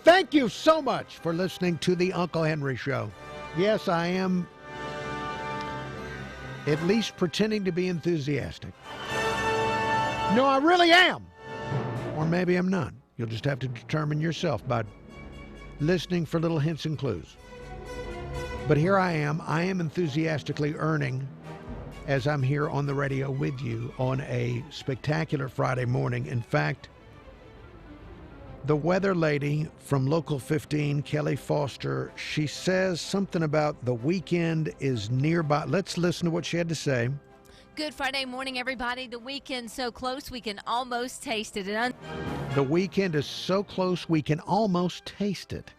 thank you so much for listening to the Uncle Henry Show. Yes, I am at least pretending to be enthusiastic. No, I really am. Or maybe I'm not. You'll just have to determine yourself by listening for little hints and clues. But here I am enthusiastically earning as I'm here on the radio with you on a spectacular Friday morning. In fact, the weather lady from Local 15, Kelly Foster, she says something about the weekend is nearby. Let's listen to what she had to say. Good Friday morning, everybody. The weekend's so close we can almost taste it. The weekend is so close we can almost taste it.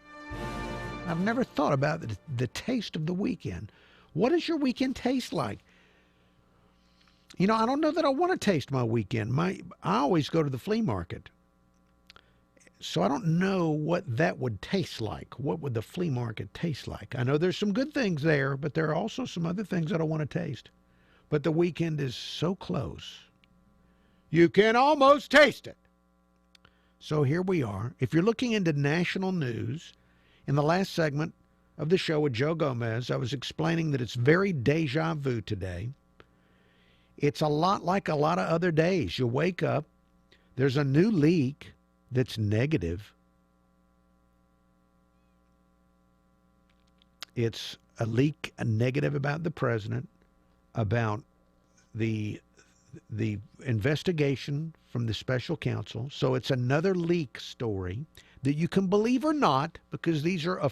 I've never thought about the taste of the weekend. What does your weekend taste like? You know, I don't know that I want to taste my weekend. I always go to the flea market. So I don't know what that would taste like. What would the flea market taste like? I know there's some good things there, but there are also some other things I don't want to taste. But the weekend is so close. You can almost taste it. So here we are. If you're looking into national news, in the last segment of the show with Joe Gomez, I was explaining that it's very deja vu today. It's a lot like a lot of other days. You wake up, there's a new leak that's negative. It's a leak, a negative about the president, about the investigation from the special counsel. So it's another leak story that you can believe or not, because these are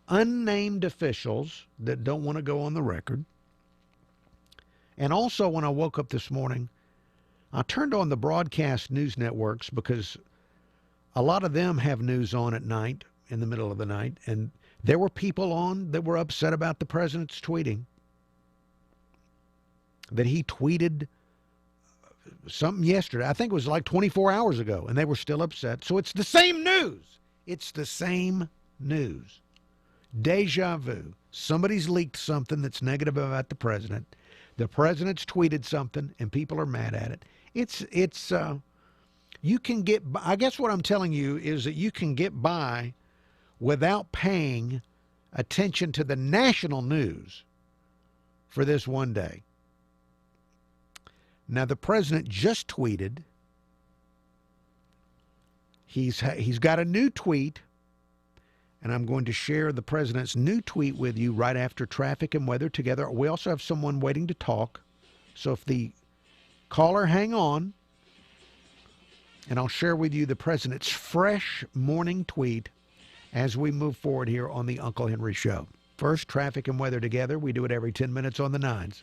unnamed officials that don't want to go on the record. And also, when I woke up this morning, I turned on the broadcast news networks because a lot of them have news on at night, in the middle of the night, and there were people on that were upset about the president's tweeting. That he tweeted something yesterday. I think it was like 24 hours ago, and they were still upset. So it's the same news. It's the same news. Deja vu. Somebody's leaked something that's negative about the president. The president's tweeted something, and people are mad at it. You can get, I guess what I'm telling you is that you can get by without paying attention to the national news for this one day. Now, the president just tweeted. He's got a new tweet, and I'm going to share the president's new tweet with you right after traffic and weather together. We also have someone waiting to talk. So if the caller, hang on, and I'll share with you the president's fresh morning tweet as we move forward here on the Uncle Henry Show. First, traffic and weather together. We do it every 10 minutes on the nines.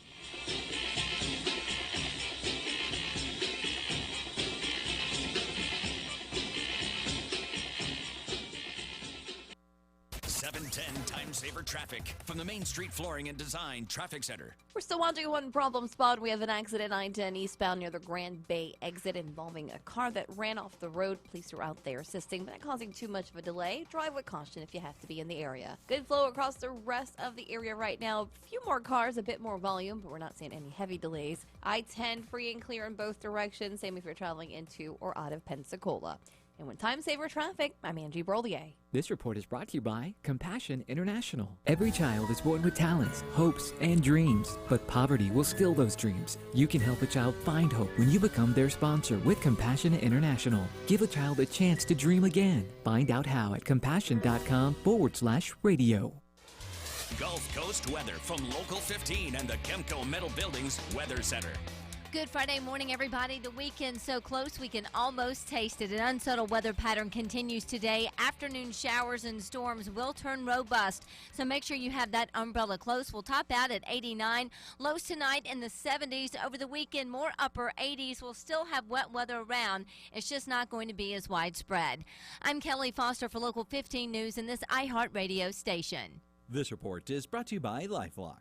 Saver traffic from the Main Street Flooring and Design Traffic Center. We're still watching one problem spot. We have an accident I-10 eastbound near the Grand Bay exit involving a car that ran off the road. Police are out there assisting, but not causing too much of a delay. Drive with caution if you have to be in the area. Good flow across the rest of the area right now. A few more cars, a bit more volume, but we're not seeing any heavy delays. I-10 free and clear in both directions. Same if you're traveling into or out of Pensacola. And with Time Saver Traffic, I'm Angie Brolier. This report is brought to you by Compassion International. Every child is born with talents, hopes, and dreams, but poverty will steal those dreams. You can help a child find hope when you become their sponsor with Compassion International. Give a child a chance to dream again. Find out how at compassion.com/radio. Gulf Coast weather from Local 15 and the Kemco Metal Buildings Weather Center. Good Friday morning, everybody. The weekend's so close we can almost taste it. An unsettled weather pattern continues today. Afternoon showers and storms will turn robust, so make sure you have that umbrella close. We'll top out at 89. Lows tonight in the 70s. Over the weekend, more upper 80s. We'll still have wet weather around. It's just not going to be as widespread. I'm Kelly Foster for Local 15 News in this iHeartRadio station. This report is brought to you by LifeLock.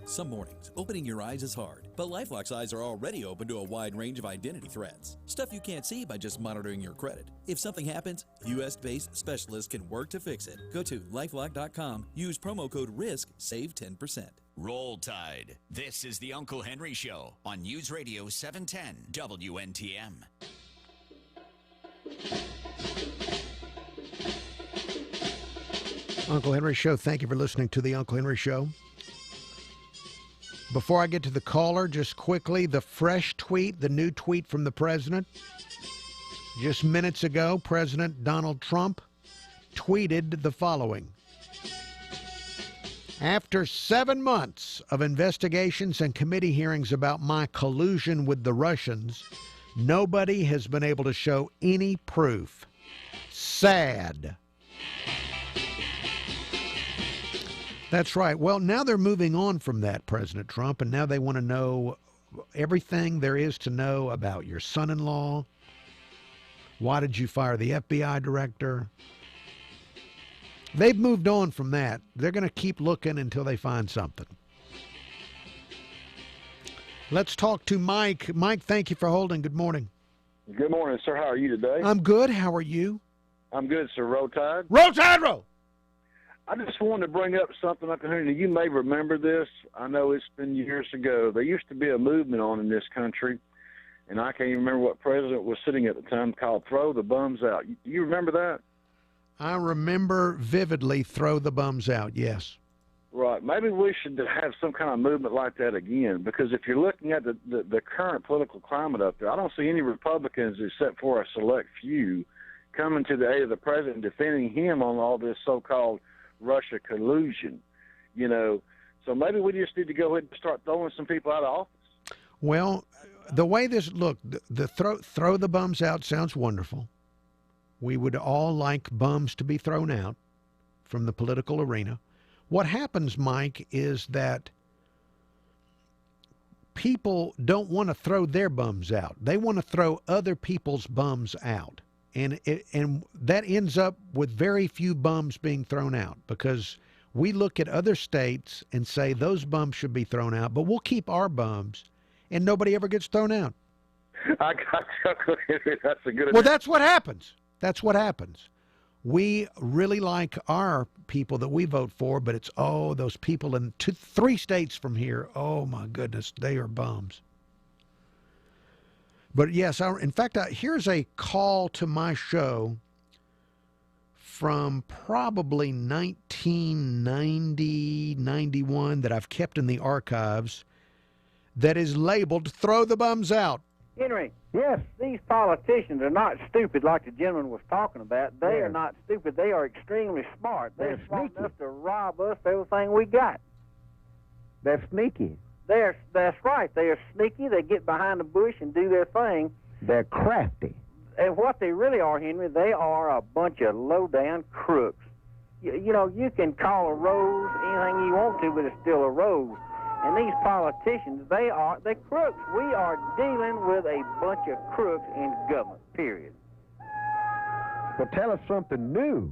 Some mornings, opening your eyes is hard, but LifeLock's eyes are already open to a wide range of identity threats. Stuff you can't see by just monitoring your credit. If something happens, U.S.-based specialists can work to fix it. Go to LifeLock.com, use promo code RISK, save 10%. Roll Tide. This is the Uncle Henry Show on News Radio 710 WNTM. Uncle Henry Show. Thank you for listening to the Uncle Henry Show. Before I get to the caller, just quickly, the fresh tweet, the new tweet from the president. Just minutes ago, President Donald Trump tweeted the following. After 7 months of investigations and committee hearings about my collusion with the Russians, nobody has been able to show any proof. Sad. That's right. Well, now they're moving on from that, President Trump, and now they want to know everything there is to know about your son-in-law. Why did you fire the FBI director? They've moved on from that. They're going to keep looking until they find something. Let's talk to Mike. Mike, thank you for holding. Good morning. Good morning, sir. How are you today? I'm good. How are you? I'm good, sir. Roll Tide. Roll Tide, roll! I just wanted to bring up something, Uncle Henry. You may remember this. I know it's been years ago. There used to be a movement on in this country, and I can't even remember what president was sitting at the time, called Throw the Bums Out. Do you remember that? I remember vividly Throw the Bums Out, yes. Right. Maybe we should have some kind of movement like that again, because if you're looking at the current political climate up there, I don't see any Republicans except for a select few coming to the aid of the president and defending him on all this so-called Russia collusion, So maybe we just need to go ahead and start throwing some people out of office. Well, the way this, look, the throw the bums out sounds wonderful. We would all like bums to be thrown out from the political arena. What happens, Mike, is that people don't want to throw their bums out. They want to throw other people's bums out. And that ends up with very few bums being thrown out, because we look at other states and say those bums should be thrown out, but we'll keep our bums, and nobody ever gets thrown out. I got you. That's a good. Well, that's what happens. That's what happens. We really like our people that we vote for, but it's, those people in 3 states from here, oh my goodness, they are bums. But yes, in fact, here's a call to my show from probably 1990, 91 that I've kept in the archives that is labeled "Throw the Bums Out." Henry, yes, these politicians are not stupid like the gentleman was talking about. They are not stupid. They are extremely smart. They're smart enough to rob us of everything we got. They're sneaky. That's right. They are sneaky. They get behind the bush and do their thing. They're crafty. And what they really are, Henry, they are a bunch of low-down crooks. You can call a rose anything you want to, but it's still a rose. And these politicians, they're crooks. We are dealing with a bunch of crooks in government, period. Well, tell us something new.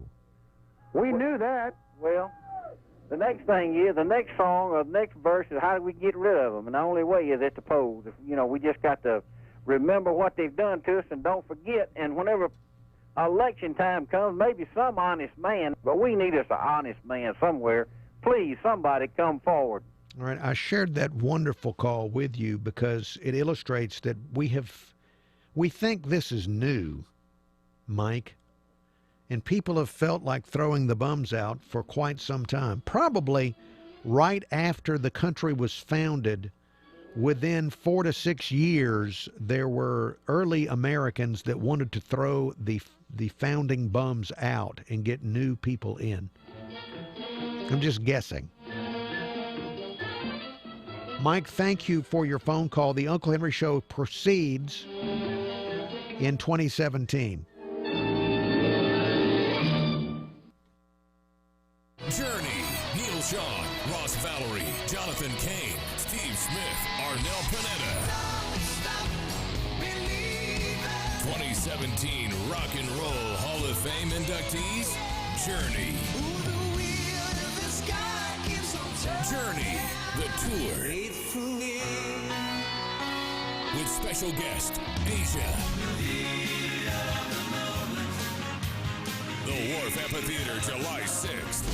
We knew that. Well, the next thing is, the next song or the next verse is how do we get rid of them? And the only way is at the polls. We just got to remember what they've done to us and don't forget. And whenever election time comes, maybe some honest man, but we need us an honest man somewhere. Please, somebody come forward. All right, I shared that wonderful call with you because it illustrates that we think this is new, Mike. And people have felt like throwing the bums out for quite some time. Probably right after the country was founded, within 4 to 6 years, there were early Americans that wanted to throw the founding bums out and get new people in. I'm just guessing. Mike, thank you for your phone call. The Uncle Henry Show proceeds in 2017. Journey, Neil Sean, Ross Valerie, Jonathan Kane, Steve Smith, Arnel Pineda. 2017 Rock and Roll Hall of Fame inductees, Journey. Journey, the tour. With special guest, Asia. The Wharf Amphitheater, July 6th.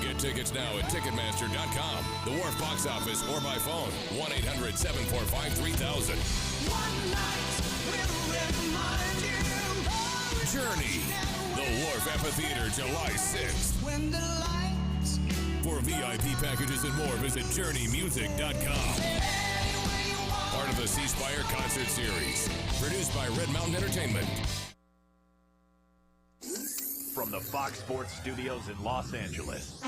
Get tickets now at Ticketmaster.com, the Wharf box office, or by phone, 1-800-745-3000. One night will remind you Journey. The Wharf Amphitheater, July 6th. For VIP packages and more, visit JourneyMusic.com. Part of the C Spire Concert Series. Produced by Red Mountain Entertainment. From the Fox Sports Studios in Los Angeles,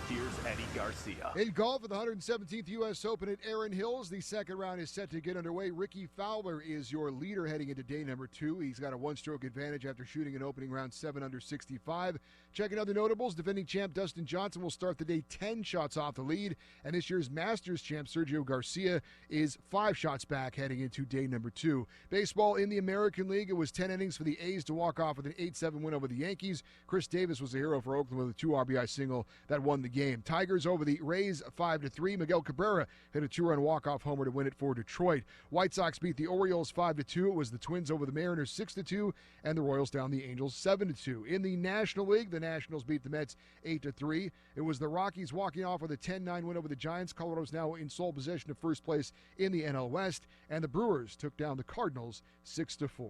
here's Eddie Garcia. In golf at the 117th U.S. Open at Erin Hills, the second round is set to get underway. Ricky Fowler is your leader heading into day number 2. He's got a one-stroke advantage after shooting an opening round 7 under 65. Checking other notables, defending champ Dustin Johnson will start the day 10 shots off the lead, and this year's Masters champ Sergio Garcia is 5 shots back heading into day number 2. Baseball in the American League, it was 10 innings for the A's to walk off with an 8-7 win over the Yankees. Chris Davis was the hero for Oakland with a 2 RBI single that won the game. Tigers over the Rays 5-3. Miguel Cabrera hit a 2-run walk-off homer to win it for Detroit. White Sox beat the Orioles 5-2. It was the Twins over the Mariners 6-2, and the Royals down the Angels 7-2. In the National League, the Nationals beat the Mets 8-3. It was the Rockies walking off with a 10-9 win over the Giants. Colorado's now in sole possession of first place in the NL West, and the Brewers took down the Cardinals 6-4.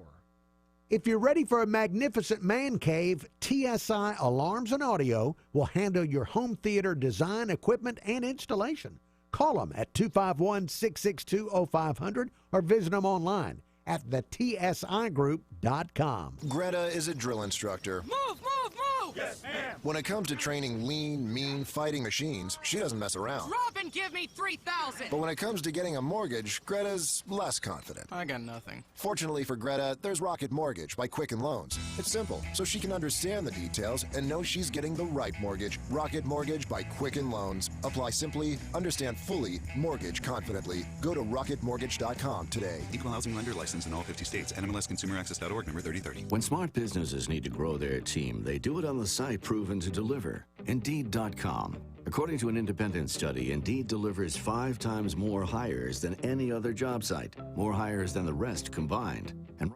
If you're ready for a magnificent man cave, TSI Alarms and Audio will handle your home theater design, equipment, and installation. Call them at 251-662-0500 or visit them online at thetsigroup.com. Greta is a drill instructor. Move, move, move! Yes, ma'am. When it comes to training lean, mean, fighting machines, she doesn't mess around. Drop and give me 3,000. But when it comes to getting a mortgage, Greta's less confident. I got nothing. Fortunately for Greta, there's Rocket Mortgage by Quicken Loans. It's simple, so she can understand the details and know she's getting the right mortgage. Rocket Mortgage by Quicken Loans. Apply simply, understand fully, mortgage confidently. Go to rocketmortgage.com today. Equal housing lender license in all 50 states. NMLSconsumeraccess.org number 3030. When smart businesses need to grow their team, they do it on the site proven to deliver. Indeed.com. According to an independent study, Indeed delivers 5 times more hires than any other job site. More hires than the rest combined. And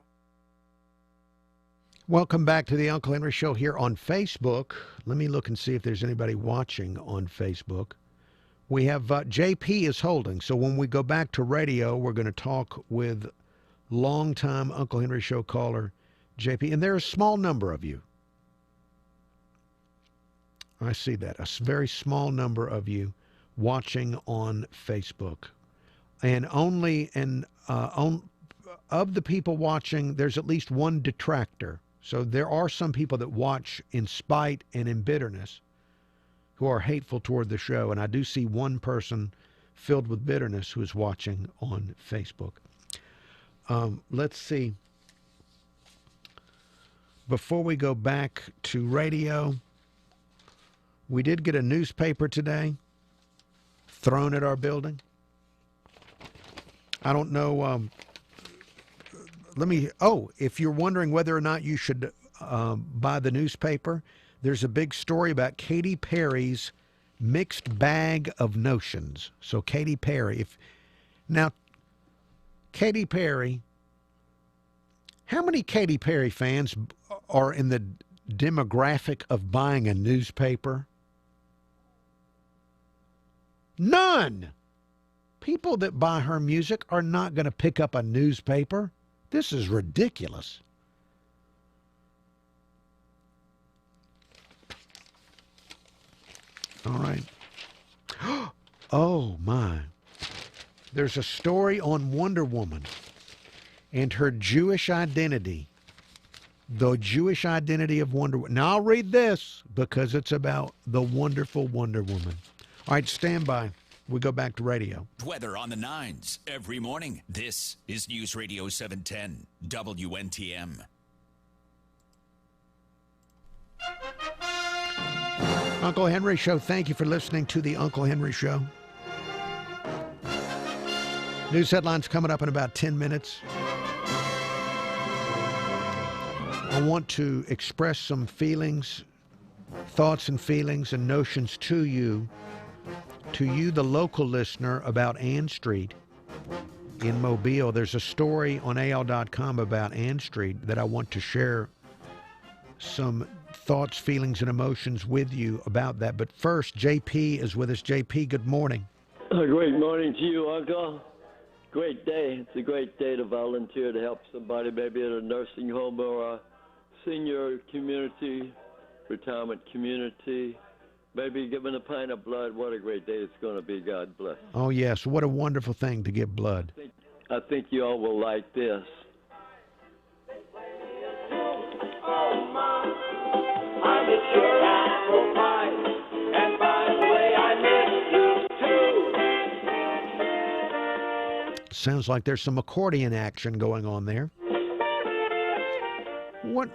welcome back to the Uncle Henry Show here on Facebook. Let me look and see if there's anybody watching on Facebook. We have JP is holding. So when we go back to radio, we're going to talk with longtime Uncle Henry Show caller JP. And there are a small number of you. I see that. A very small number of you watching on Facebook. And of the people watching, there's at least one detractor. So there are some people that watch in spite and in bitterness who are hateful toward the show. And I do see one person filled with bitterness who is watching on Facebook. Let's see. Before we go back to radio, we did get a newspaper today thrown at our building. I don't know. If you're wondering whether or not you should buy the newspaper, there's a big story about Katy Perry's mixed bag of notions. So Katy Perry, Katy Perry, how many Katy Perry fans are in the demographic of buying a newspaper? None. People that buy her music are not going to pick up a newspaper. This is ridiculous. All right. Oh, my. There's a story on Wonder Woman and her Jewish identity. The Jewish identity of Wonder Woman. Now, I'll read this because it's about the wonderful Wonder Woman. All right, stand by. We go back to radio. Weather on the 9s every morning. This is News Radio 710 WNTM. Uncle Henry Show, thank you for listening to the Uncle Henry Show. News headlines coming up in about 10 minutes. I want to express some feelings, thoughts and feelings and notions to you, the local listener, about Ann Street in Mobile. There's a story on AL.com about Ann Street that I want to share some thoughts, feelings, and emotions with you about that. But first, JP is with us. JP, good morning. Great morning to you, Uncle. Great day. It's a great day to volunteer to help somebody, maybe at a nursing home or a senior community, retirement community. Maybe giving a pint of blood. What a great day it's going to be. God bless. Oh, yes. What a wonderful thing to give blood. I think you all will like this. Oh, Mom, I miss your apple pie. And by the way, I miss you too. Sounds like there's some accordion action going on there. What?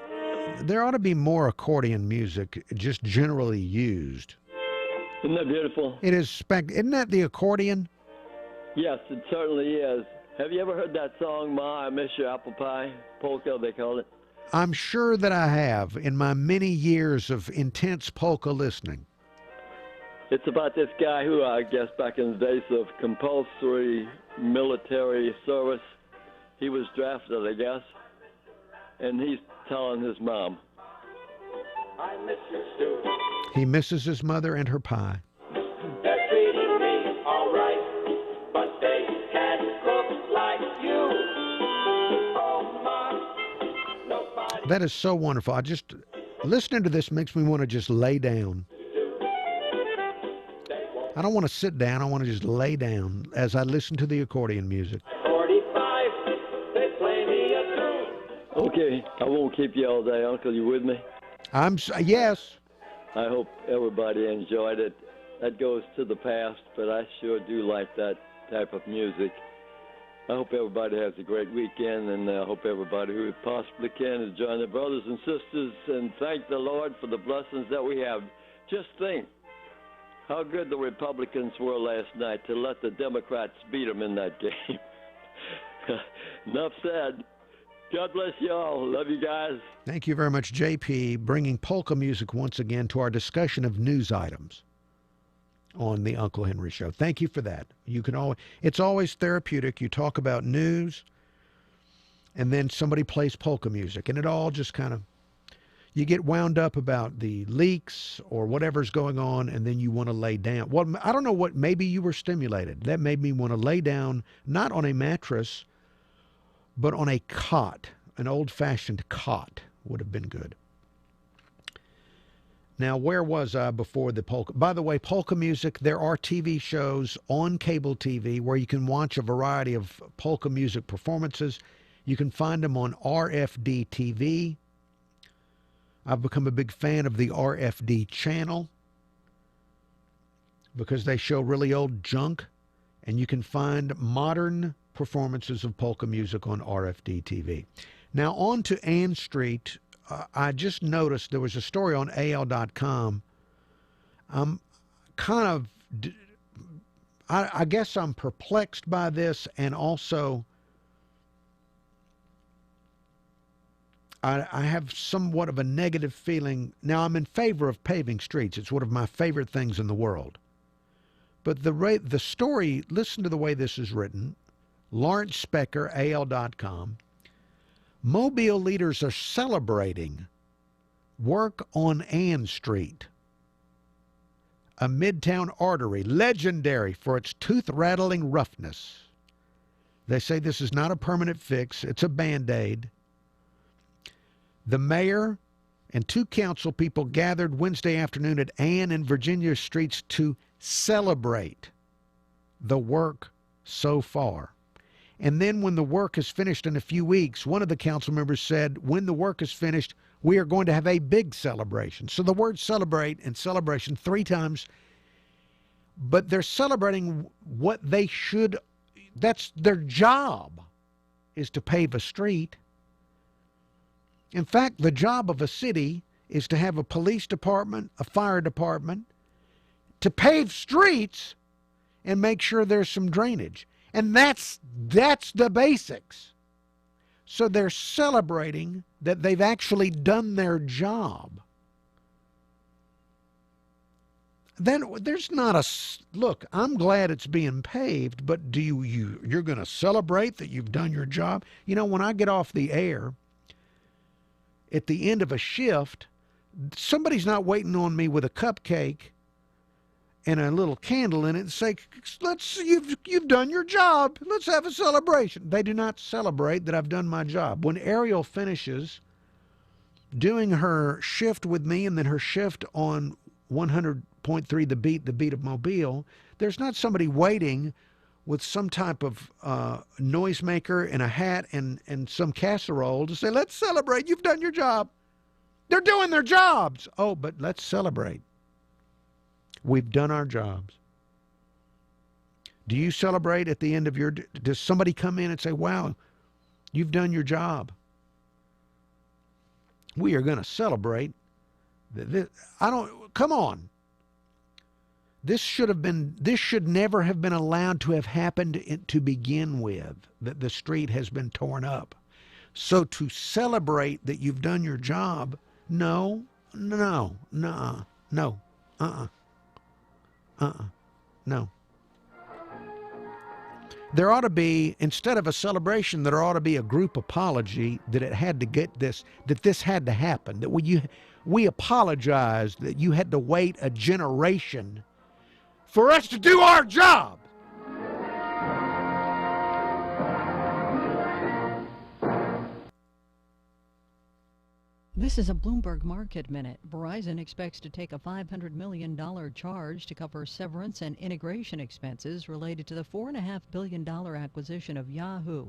There ought to be more accordion music just generally used. Isn't that beautiful? It is Isn't that the accordion? Yes, it certainly is. Have you ever heard that song, Ma, I Miss Your Apple Pie? Polka, they call it. I'm sure that I have in my many years of intense polka listening. It's about this guy who, I guess, back in the days of compulsory military service, he was drafted, I guess, and he's telling his mom, I miss you too. He misses his mother and her pie. They're treating me all right, but they can't cook like you. Oh, Mom, nobody. That is so wonderful. Listening to this makes me want to just lay down. I don't want to sit down. I want to just lay down as I listen to the accordion music. 45, they play me a tune. okay, I won't keep you all day, Uncle. You with me? Yes. I hope everybody enjoyed it. That goes to the past, but I sure do like that type of music. I hope everybody has a great weekend, and I hope everybody who possibly can is join their brothers and sisters and thank the Lord for the blessings that we have. Just think how good the Republicans were last night to let the Democrats beat them in that game. Enough said. God bless you all. Love you guys. Thank you very much, JP, bringing polka music once again to our discussion of news items on the Uncle Henry Show. Thank you for that. It's always therapeutic. You talk about news, and then somebody plays polka music, and it all just kind of, you get wound up about the leaks or whatever's going on, and then you want to lay down. Well, I don't know what, maybe you were stimulated. That made me want to lay down, not on a mattress, but on a cot. An old-fashioned cot would have been good. Now, where was I before the polka? By the way, polka music, there are TV shows on cable TV where you can watch a variety of polka music performances. You can find them on RFD TV. I've become a big fan of the RFD channel because they show really old junk, and you can find modern performances of polka music on RFD TV. Now, on to Ann Street. I just noticed there was a story on AL.com. I'm kind of, I guess I'm perplexed by this, and also I have somewhat of a negative feeling. Now, I'm in favor of paving streets. It's one of my favorite things in the world. But the story, listen to the way this is written. Lawrence Specker, AL.com. Mobile leaders are celebrating work on Ann Street, a midtown artery legendary for its tooth-rattling roughness. They say this is not a permanent fix. It's a Band-Aid. The mayor and two council people gathered Wednesday afternoon at Ann and Virginia Streets to celebrate the work so far. And then when the work is finished in a few weeks, one of the council members said, when the work is finished, we are going to have a big celebration. So the word celebrate and celebration 3 times, but they're celebrating what they should, that's their job, is to pave a street. In fact, the job of a city is to have a police department, a fire department, to pave streets and make sure there's some drainage. And that's the basics. So they're celebrating that they've actually done their job. Then there's not look, I'm glad it's being paved, but you're going to celebrate that you've done your job? You know, when I get off the air at the end of a shift, somebody's not waiting on me with a cupcake and a little candle in it and say, you've done your job. Let's have a celebration. They do not celebrate that I've done my job. When Ariel finishes doing her shift with me and then her shift on 100.3 The Beat of Mobile, there's not somebody waiting with some type of noisemaker and a hat and some casserole to say, let's celebrate. You've done your job. They're doing their jobs. Oh, but let's celebrate. We've done our jobs. Do you celebrate at the end of does somebody come in and say, wow, you've done your job? We are going to celebrate. Come on. This should never have been allowed to have happened to begin with, that the street has been torn up. So to celebrate that you've done your job, no. There ought to be, instead of a celebration, there ought to be a group apology that it had to get this, that this had to happen, that we apologize that you had to wait a generation for us to do our job. This is a Bloomberg Market Minute. Verizon expects to take a $500 million charge to cover severance and integration expenses related to the $4.5 billion acquisition of Yahoo.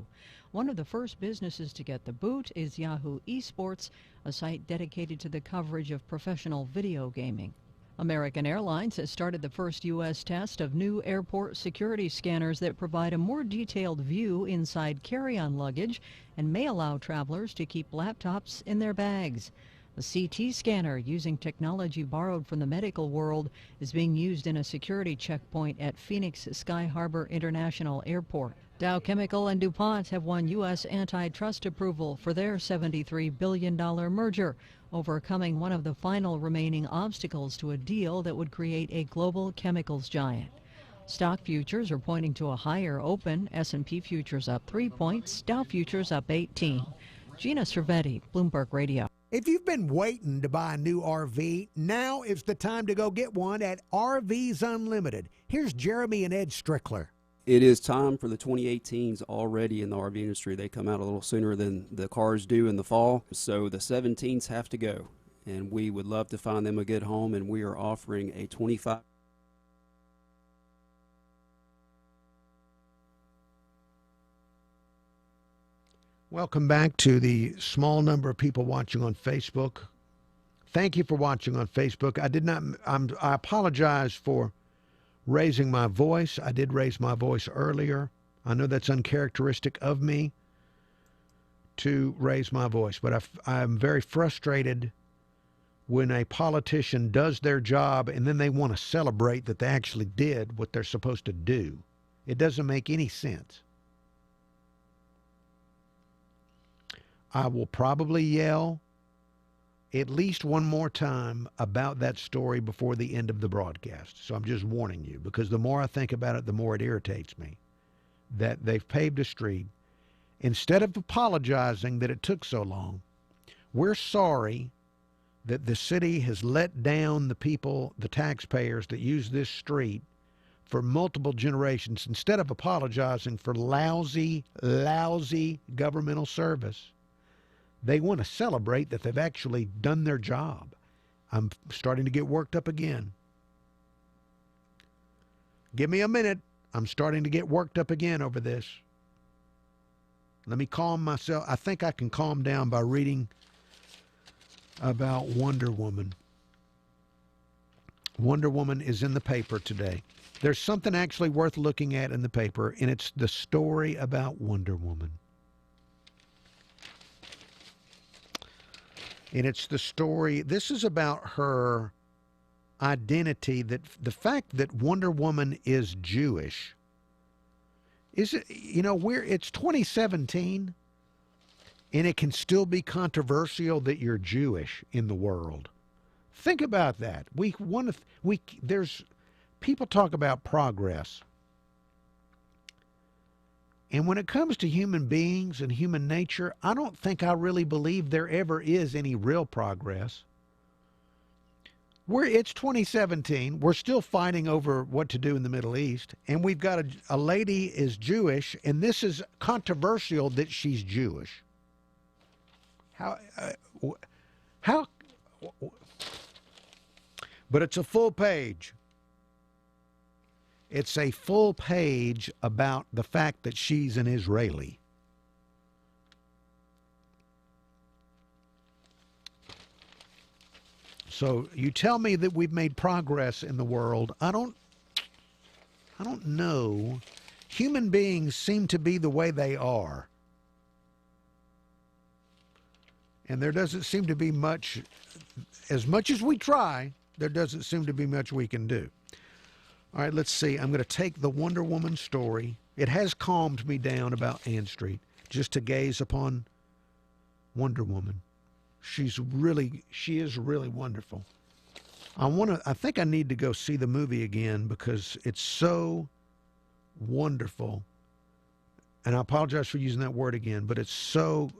One of the first businesses to get the boot is Yahoo Esports, a site dedicated to the coverage of professional video gaming. American Airlines has started the first U.S. test of new airport security scanners that provide a more detailed view inside carry-on luggage and may allow travelers to keep laptops in their bags. The CT scanner, using technology borrowed from the medical world, is being used in a security checkpoint at Phoenix Sky Harbor International Airport. Dow Chemical and DuPont have won U.S. antitrust approval for their $73 billion merger, overcoming one of the final remaining obstacles to a deal that would create a global chemicals giant. Stock futures are pointing to a higher open. S&P futures up 3 points, Dow futures up 18. Gina Cervetti, Bloomberg Radio. If you've been waiting to buy a new RV, now is the time to go get one at RVs Unlimited. Here's Jeremy and Ed Strickler. It is time for the 2018s already in the RV industry. They come out a little sooner than the cars do in the fall, so the 17s have to go, and we would love to find them a good home, and we are offering a 25. Welcome back to the small number of people watching on Facebook. Thank you for watching on Facebook. I apologize for raising my voice. I did raise my voice earlier. I know that's uncharacteristic of me to raise my voice, but I'm very frustrated when a politician does their job and then they want to celebrate that they actually did what they're supposed to do. It doesn't make any sense. I will probably yell at least one more time about that story before the end of the broadcast. So I'm just warning you, because the more I think about it, the more it irritates me that they've paved a street. Instead of apologizing that it took so long, we're sorry that the city has let down the people, the taxpayers that use this street for multiple generations. Instead of apologizing for lousy governmental service, they want to celebrate that they've actually done their job. I'm starting to get worked up again. Give me a minute. I'm starting to get worked up again over this. Let me calm myself. I think I can calm down by reading about Wonder Woman. Wonder Woman is in the paper today. There's something actually worth looking at in the paper, and it's the story about Wonder Woman. And it's the story, this is about her identity, that the fact that Wonder Woman is Jewish. Is it, it's 2017 and it can still be controversial that you're Jewish in the world. Think about that. There's people talk about progress. And when it comes to human beings and human nature, I don't think I really believe there ever is any real progress. It's 2017. We're still fighting over what to do in the Middle East, and we've got a lady is Jewish, and this is controversial that she's Jewish. How? But it's a full page. It's a full page about the fact that she's an Israeli. So you tell me that we've made progress in the world. I don't know. Human beings seem to be the way they are. And there doesn't seem to be much as we try, there doesn't seem to be much we can do. All right, let's see. I'm going to take the Wonder Woman story. It has calmed me down about Ann Street, just to gaze upon Wonder Woman. She is really wonderful. I think I need to go see the movie again because it's so wonderful. And I apologize for using that word again, but it's so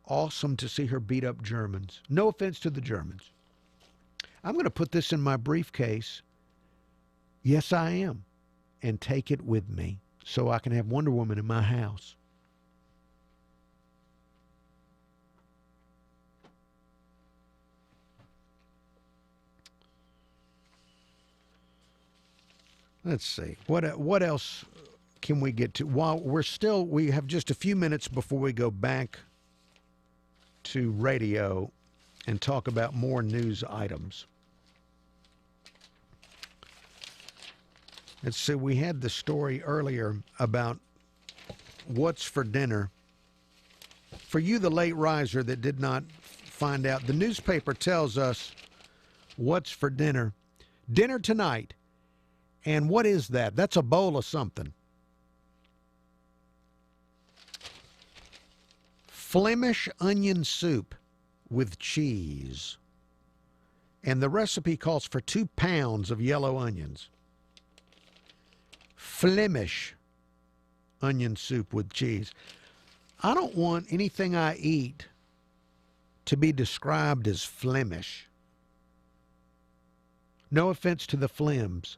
awesome to see her beat up Germans. No offense to the Germans. I'm going to put this in my briefcase. Yes, I am. And take it with me so I can have Wonder Woman in my house. Let's see. What else can we get to? While we have just a few minutes before we go back to radio and talk about more news items. Let's see. We had the story earlier about what's for dinner. For you, the late riser that did not find out, the newspaper tells us what's for dinner. Dinner tonight. And what is that? That's a bowl of something. Flemish onion soup with cheese. And the recipe calls for 2 pounds of yellow onions. Flemish onion soup with cheese. I don't want anything I eat to be described as Flemish. No offense to the Flems.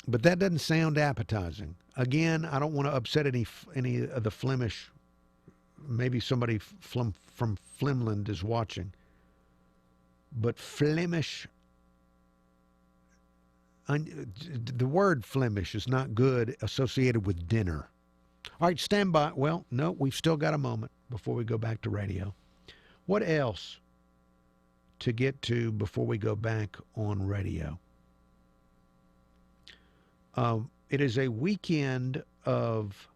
But that doesn't sound appetizing. Again, I don't want to upset any of the Flemish. Maybe somebody from Flemland is watching. But Flemish, the word Flemish is not good associated with dinner. All right, stand by. Well, no, we've still got a moment before we go back to radio. What else to get to before we go back on radio? It is a weekend of,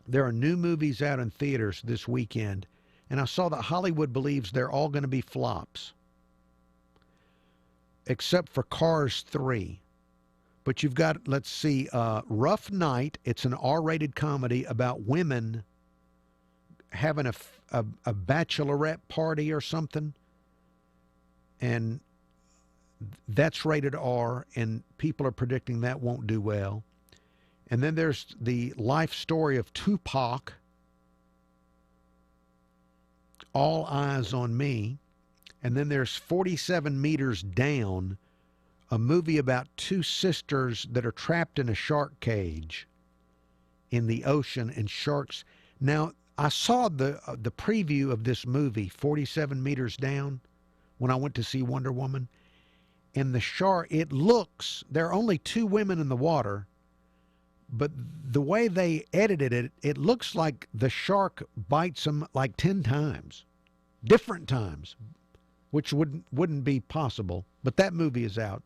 there are new movies out in theaters this weekend, and I saw that Hollywood believes they're all going to be flops, except for Cars 3. But you've got, let's see, Rough Night. It's an R-rated comedy about women having a bachelorette party or something, and that's rated R, and people are predicting that won't do well. And then there's the life story of Tupac, All Eyes on Me. And then there's 47 Meters Down, a movie about 2 sisters that are trapped in a shark cage in the ocean, and sharks. Now, I saw the preview of this movie, 47 Meters Down, when I went to see Wonder Woman. And the shark, there are only 2 women in the water, but the way they edited it, it looks like the shark bites them like 10 times, different times, which wouldn't be possible. But that movie is out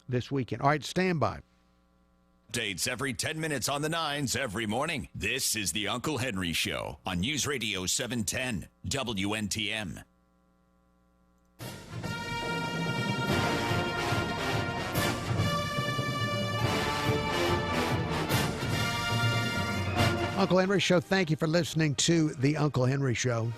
this weekend. All right, stand by. Updates every 10 minutes on the 9s every morning. This is the Uncle Henry Show on News Radio 710 WNTM. Uncle Henry Show, thank you for listening to the Uncle Henry Show.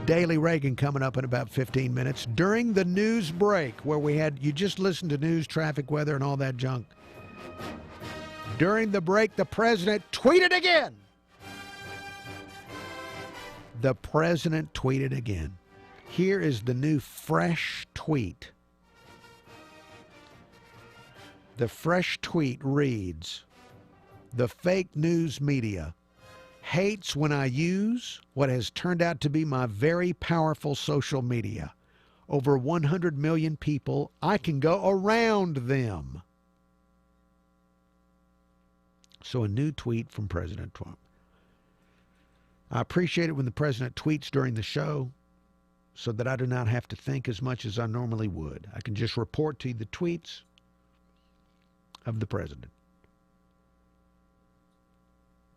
Daily Reagan coming up in about 15 minutes. During the news break, where you just listened to news, traffic, weather, and all that junk. During the break, the president tweeted again. The president tweeted again. Here is the new fresh tweet. The fresh tweet reads, "The fake news media hates when I use what has turned out to be my very powerful social media. Over 100 million people, I can go around them." So a new tweet from President Trump. I appreciate it when the president tweets during the show so that I do not have to think as much as I normally would. I can just report to you the tweets of the president.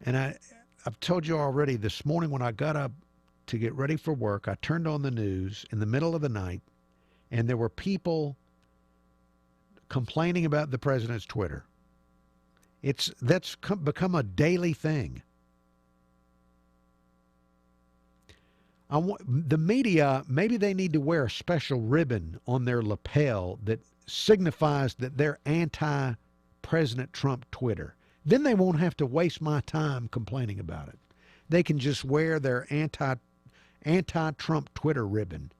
And I've told you already, this morning when I got up to get ready for work, I turned on the news in the middle of the night, and there were people complaining about the president's Twitter. That's become a daily thing. The media, maybe they need to wear a special ribbon on their lapel that signifies that they're anti-President Trump Twitter. Then they won't have to waste my time complaining about it. They can just wear their anti-Trump Twitter ribbon,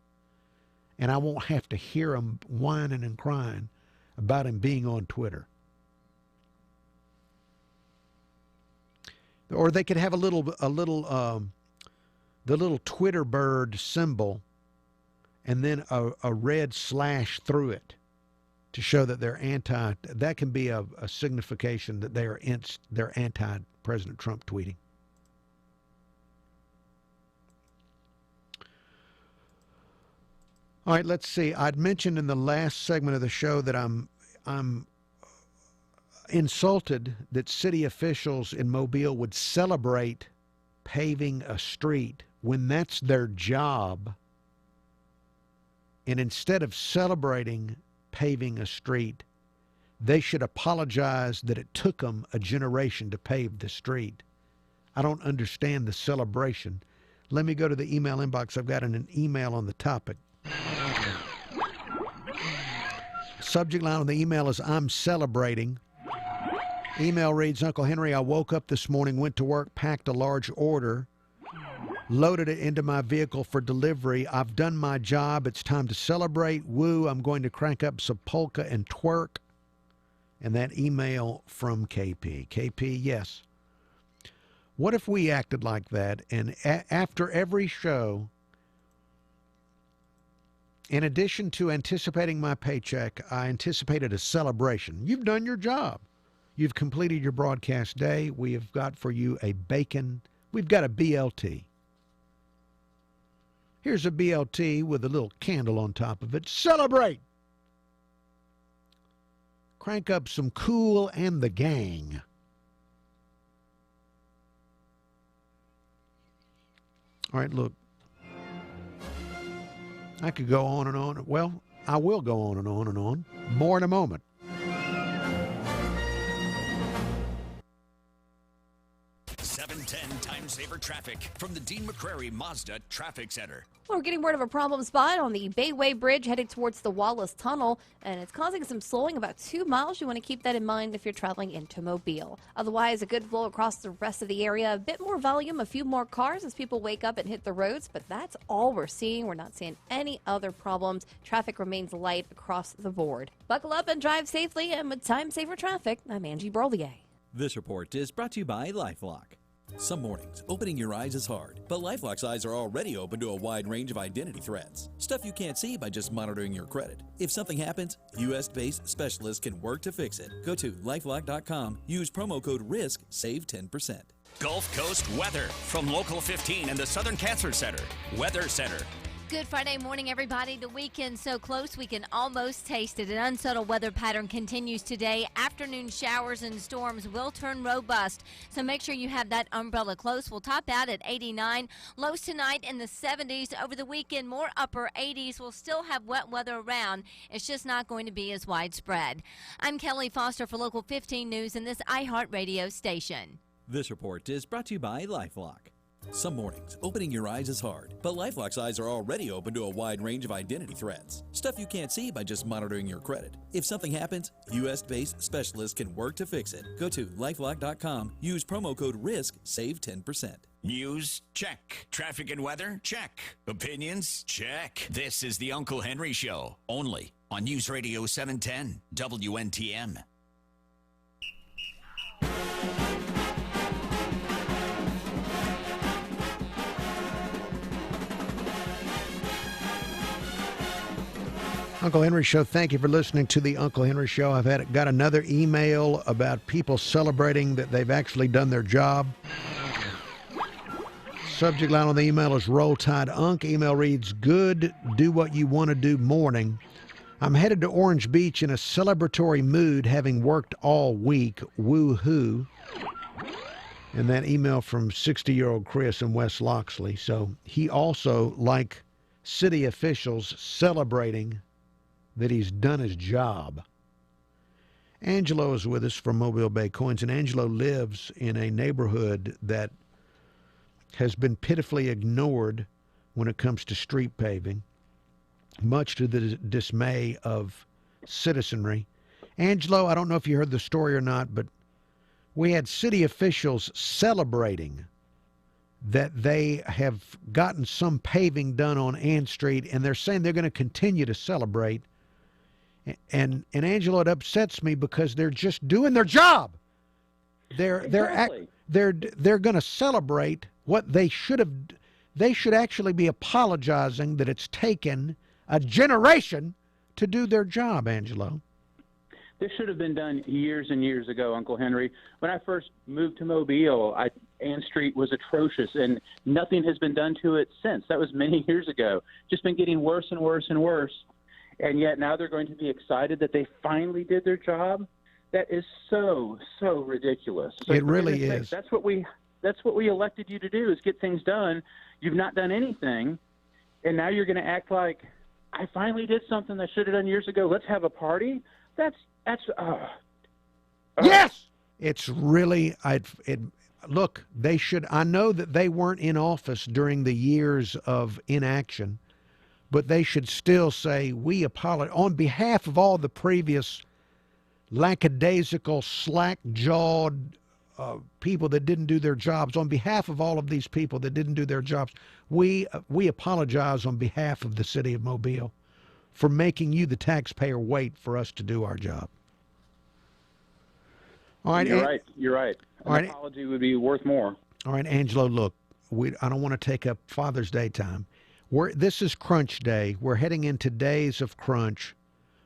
and I won't have to hear them whining and crying about him being on Twitter. Or they could have the little Twitter bird symbol and then a red slash through it to show that they're anti. That can be a signification that they're anti-President Trump tweeting. All right, let's see. I'd mentioned in the last segment of the show that I'm insulted that city officials in Mobile would celebrate paving a street when that's their job. And instead of celebrating paving a street, they should apologize that it took them a generation to pave the street. I don't understand the celebration. Let me go to the email inbox. I've got an email on the topic. Subject line on the email is, "I'm celebrating." Email reads, "Uncle Henry, I woke up this morning, went to work, packed a large order, loaded it into my vehicle for delivery. I've done my job. It's time to celebrate. Woo, I'm going to crank up some polka and twerk." And that email from KP. KP, yes. What if we acted like that, and after every show, in addition to anticipating my paycheck, I anticipated a celebration? You've done your job. You've completed your broadcast day. We have got for you we've got a BLT. Here's a BLT with a little candle on top of it. Celebrate! Crank up some Kool and the Gang. All right, look. I could go on and on. Well, I will go on and on and on. More in a moment. Time saver traffic from the Dean McCrary Mazda Traffic Center. Well, we're getting word of a problem spot on the Bayway Bridge heading towards the Wallace Tunnel, and it's causing some slowing about 2 miles. You want to keep that in mind if you're traveling into Mobile. Otherwise, a good flow across the rest of the area. A bit more volume, a few more cars as people wake up and hit the roads, but that's all we're seeing. We're not seeing any other problems. Traffic remains light across the board. Buckle up and drive safely, and with Time Saver Traffic, I'm Angie Brolier. This report is brought to you by LifeLock. Some mornings, opening your eyes is hard, but LifeLock's eyes are already open to a wide range of identity threats. Stuff you can't see by just monitoring your credit. If something happens, U.S.-based specialists can work to fix it. Go to LifeLock.com, use promo code RISK, save 10%. Gulf Coast weather from Local 15 and the Southern Cancer Center. Weather Center. Good Friday morning, everybody. The weekend so close we can almost taste it. An unsettled weather pattern continues today. Afternoon showers and storms will turn robust, so make sure you have that umbrella close. We'll top out at 89. Lows tonight in the 70s. Over the weekend, more upper 80s. We'll still have wet weather around. It's just not going to be as widespread. I'm Kelly Foster for Local 15 News and this iHeartRadio station. This report is brought to you by LifeLock. Some mornings, opening your eyes is hard, but LifeLock's eyes are already open to a wide range of identity threats. Stuff you can't see by just monitoring your credit. If something happens, U.S.-based specialists can work to fix it. Go to LifeLock.com, use promo code RISK, save 10%. News? Check. Traffic and weather? Check. Opinions? Check. This is the Uncle Henry Show, only on News Radio 710 WNTM. Uncle Henry Show, thank you for listening to the Uncle Henry Show. I've got another email about people celebrating that they've actually done their job. Subject line on the email is Roll Tide Unc. Email reads, good, do what you want to do morning. I'm headed to Orange Beach in a celebratory mood, having worked all week. Woo-hoo. And that email from 60-year-old Chris in West Loxley. So he also, like city officials, celebrating that he's done his job. Angelo is with us from Mobile Bay Coins, and Angelo lives in a neighborhood that has been pitifully ignored when it comes to street paving, much to the dismay of citizenry. Angelo, I don't know if you heard the story or not, but we had city officials celebrating that they have gotten some paving done on Ann Street, and they're saying they're going to continue to celebrate. And Angelo, it upsets me because they're just doing their job. They're going to celebrate what they should have. They should actually be apologizing that it's taken a generation to do their job, Angelo. This should have been done years and years ago, Uncle Henry. When I first moved to Mobile, Ann Street was atrocious, and nothing has been done to it since. That was many years ago. Just been getting worse and worse and worse. And yet now they're going to be excited that they finally did their job. That is so ridiculous. So it really is. That's what we elected you to do, is get things done. You've not done anything, and now you're going to act like I finally did something I should have done years ago. Let's have a party. Yes. It's really look, they should. I know that they weren't in office during the years of inaction, but they should still say, we apologize on behalf of all the previous lackadaisical, slack-jawed people that didn't do their jobs. On behalf of all of these people that didn't do their jobs, we apologize on behalf of the city of Mobile for making you, the taxpayer, wait for us to do our job. All right, You're right. An apology would be worth more. All right, Angelo, look, I don't want to take up Father's Day time. This is Crunch Day. We're heading into days of crunch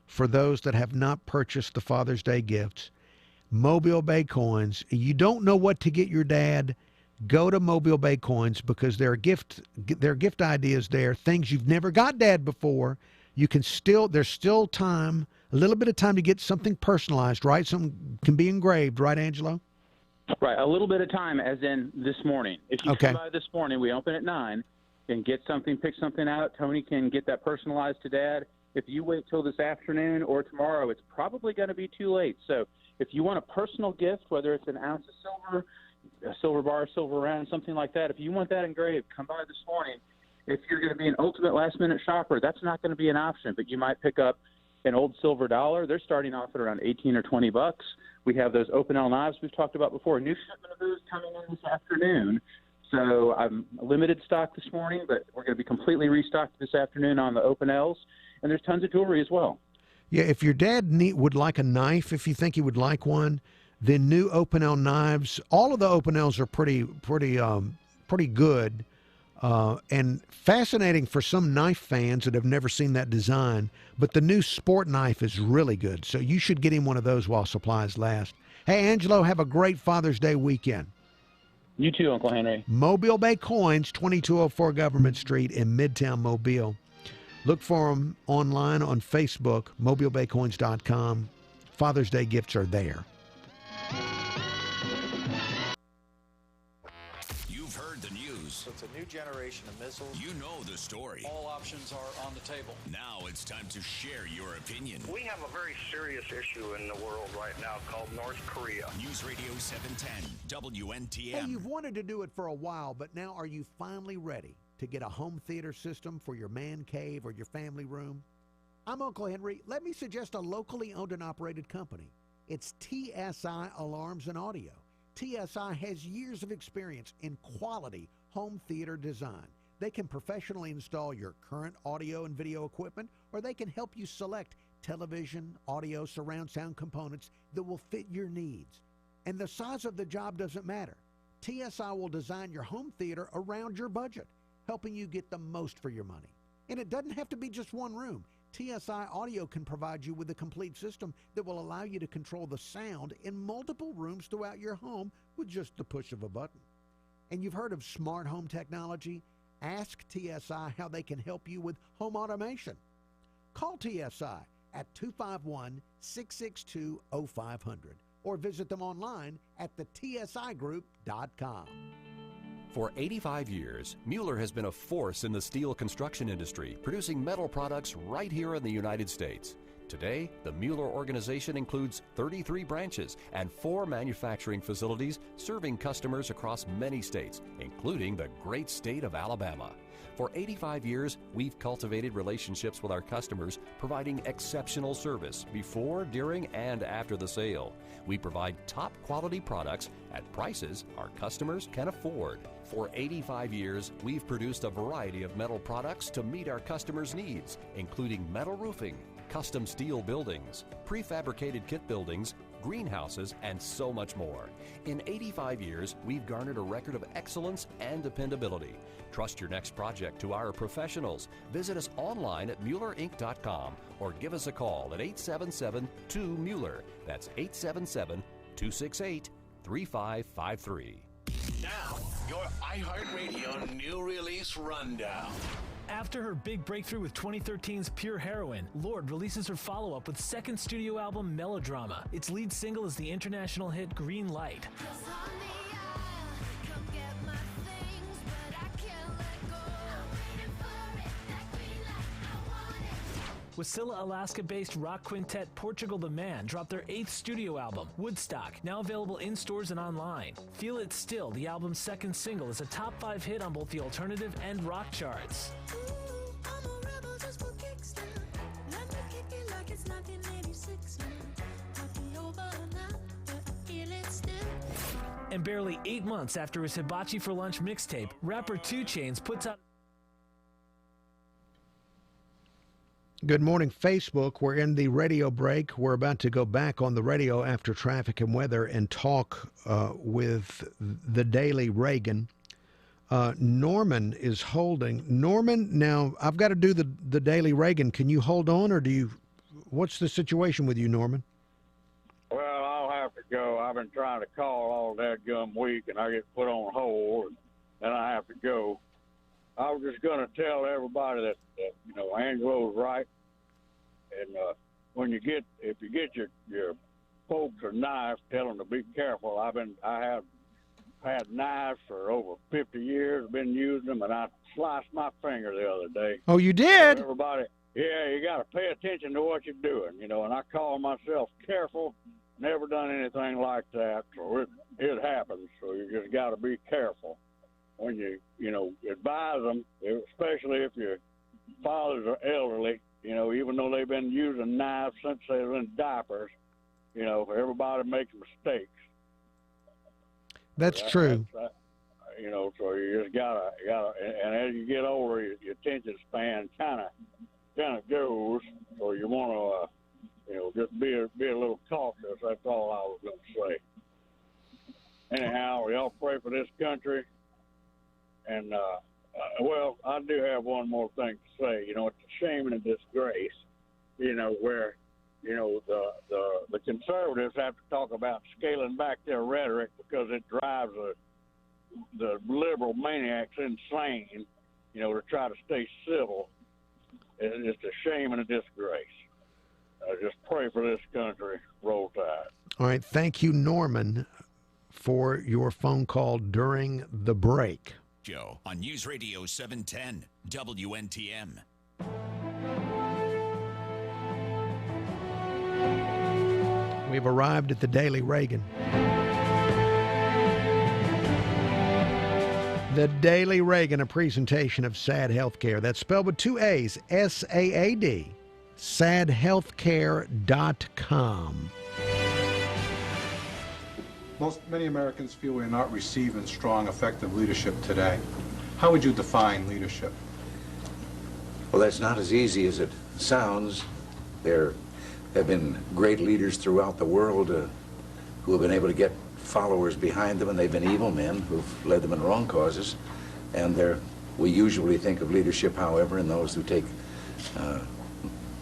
for those that have not purchased the Father's Day gifts. Mobile Bay Coins. You don't know what to get your dad, go to Mobile Bay Coins, because there are gift ideas there, things you've never got Dad before. There's still time, a little bit of time to get something personalized, right? Something can be engraved, right, Angelo? Right, a little bit of time, as in this morning. If you come by this morning, we open at 9, and pick something out. Tony can get that personalized to Dad. If you wait till this afternoon or tomorrow, it's probably going to be too late. So if you want a personal gift, whether it's an ounce of silver, a silver bar, silver round, something like that, if you want that engraved, come by this morning. If you're going to be an ultimate last-minute shopper, that's not going to be an option, but you might pick up an old silver dollar. They're starting off at around $18 or $20. We have those Opinel knives we've talked about before. A new shipment of those coming in this afternoon. So I'm limited stock this morning, but we're going to be completely restocked this afternoon on the Opinels, and there's tons of jewelry as well. Yeah, if your dad would like a knife, if you think he would like one, then new Opinel knives. All of the Opinels are pretty good. And fascinating for some knife fans that have never seen that design. But the new sport knife is really good, so you should get him one of those while supplies last. Hey, Angelo, have a great Father's Day weekend. You too, Uncle Henry. Mobile Bay Coins, 2204 Government Street in Midtown Mobile. Look for them online on Facebook, mobilebaycoins.com. Father's Day gifts are there. It's a new generation of missiles. You know the story. All options are on the table. Now it's time to share your opinion. We have a very serious issue in the world right now called North Korea. News Radio 710, WNTM. Hey, you've wanted to do it for a while, but now are you finally ready to get a home theater system for your man cave or your family room? I'm Uncle Henry. Let me suggest a locally owned and operated company. It's TSI Alarms and Audio. TSI has years of experience in quality home theater design. They can professionally install your current audio and video equipment, or they can help you select television, audio, surround sound components that will fit your needs. And the size of the job doesn't matter. TSI will design your home theater around your budget, helping you get the most for your money. And it doesn't have to be just one room. TSI Audio can provide you with a complete system that will allow you to control the sound in multiple rooms throughout your home with just the push of a button. And you've heard of smart home technology? Ask TSI how they can help you with home automation. Call TSI at 251-662-0500 or visit them online at thetsigroup.com. For 85 years, Mueller has been a force in the steel construction industry, producing metal products right here in the United States. Today, the Mueller organization includes 33 branches and 4 manufacturing facilities serving customers across many states, including the great state of Alabama. For 85 years, we've cultivated relationships with our customers, providing exceptional service before, during, and after the sale. We provide top quality products at prices our customers can afford. For 85 years, we've produced a variety of metal products to meet our customers' needs, including metal roofing, custom steel buildings, prefabricated kit buildings, greenhouses, and so much more. In 85 years, we've garnered a record of excellence and dependability. Trust your next project to our professionals. Visit us online at MuellerInc.com or give us a call at 877-2-MUELLER. That's 877-268-3553. Now, your iHeartRadio new release rundown. After her big breakthrough with 2013's Pure Heroine, Lorde releases her follow-up with second studio album Melodrama. Its lead single is the international hit Green Light. Wasilla, Alaska-based rock quintet Portugal the Man dropped their 8th studio album, Woodstock, now available in stores and online. Feel It Still, the album's second single, is a top 5 hit on both the alternative and rock charts. And barely 8 months after his Hibachi for Lunch mixtape, rapper 2 Chainz puts out... Good morning, Facebook. We're in the radio break. We're about to go back on the radio after traffic and weather and talk with the Daily Reagan. Norman is holding. Norman, now I've got to do the Daily Reagan. Can you hold on, or do you? What's the situation with you, Norman? Well, I'll have to go. I've been trying to call all that gum week, and I get put on hold, and I have to go. I was just going to tell everybody that you know, Anglo's right, and if you get your folks a knife, tell them to be careful. I have had knives for over 50 years, been using them, and I sliced my finger the other day. Oh, you did? So everybody, yeah, you got to pay attention to what you're doing, you know. And I call myself careful. Never done anything like that, so it happens. So you just got to be careful when you advise them, especially if your fathers are elderly, you know, even though they've been using knives since they were in diapers, you know, everybody makes mistakes. That's true. You know, so you just gotta, and as you get older, your attention span kind of goes, so you want to, just be a little cautious. That's all I was going to say. Anyhow, y'all pray for this country. And, well, I do have one more thing to say. You know, it's a shame and a disgrace, you know, where, you know, the conservatives have to talk about scaling back their rhetoric because it drives the liberal maniacs insane, you know, to try to stay civil. It's a shame and a disgrace. Just pray for this country. Roll Tide. All right. Thank you, Norman, for your phone call during the break. Joe on News Radio 710 WNTM. We've arrived at the Daily Reagan. The Daily Reagan, a presentation of SAD Healthcare. That's spelled with 2 A's, SAAD, sadhealthcare.com. Many Americans feel we are not receiving strong, effective leadership today. How would you define leadership? Well, that's not as easy as it sounds. There have been great leaders throughout the world who have been able to get followers behind them, and they've been evil men who've led them in wrong causes. And we usually think of leadership, however, in those who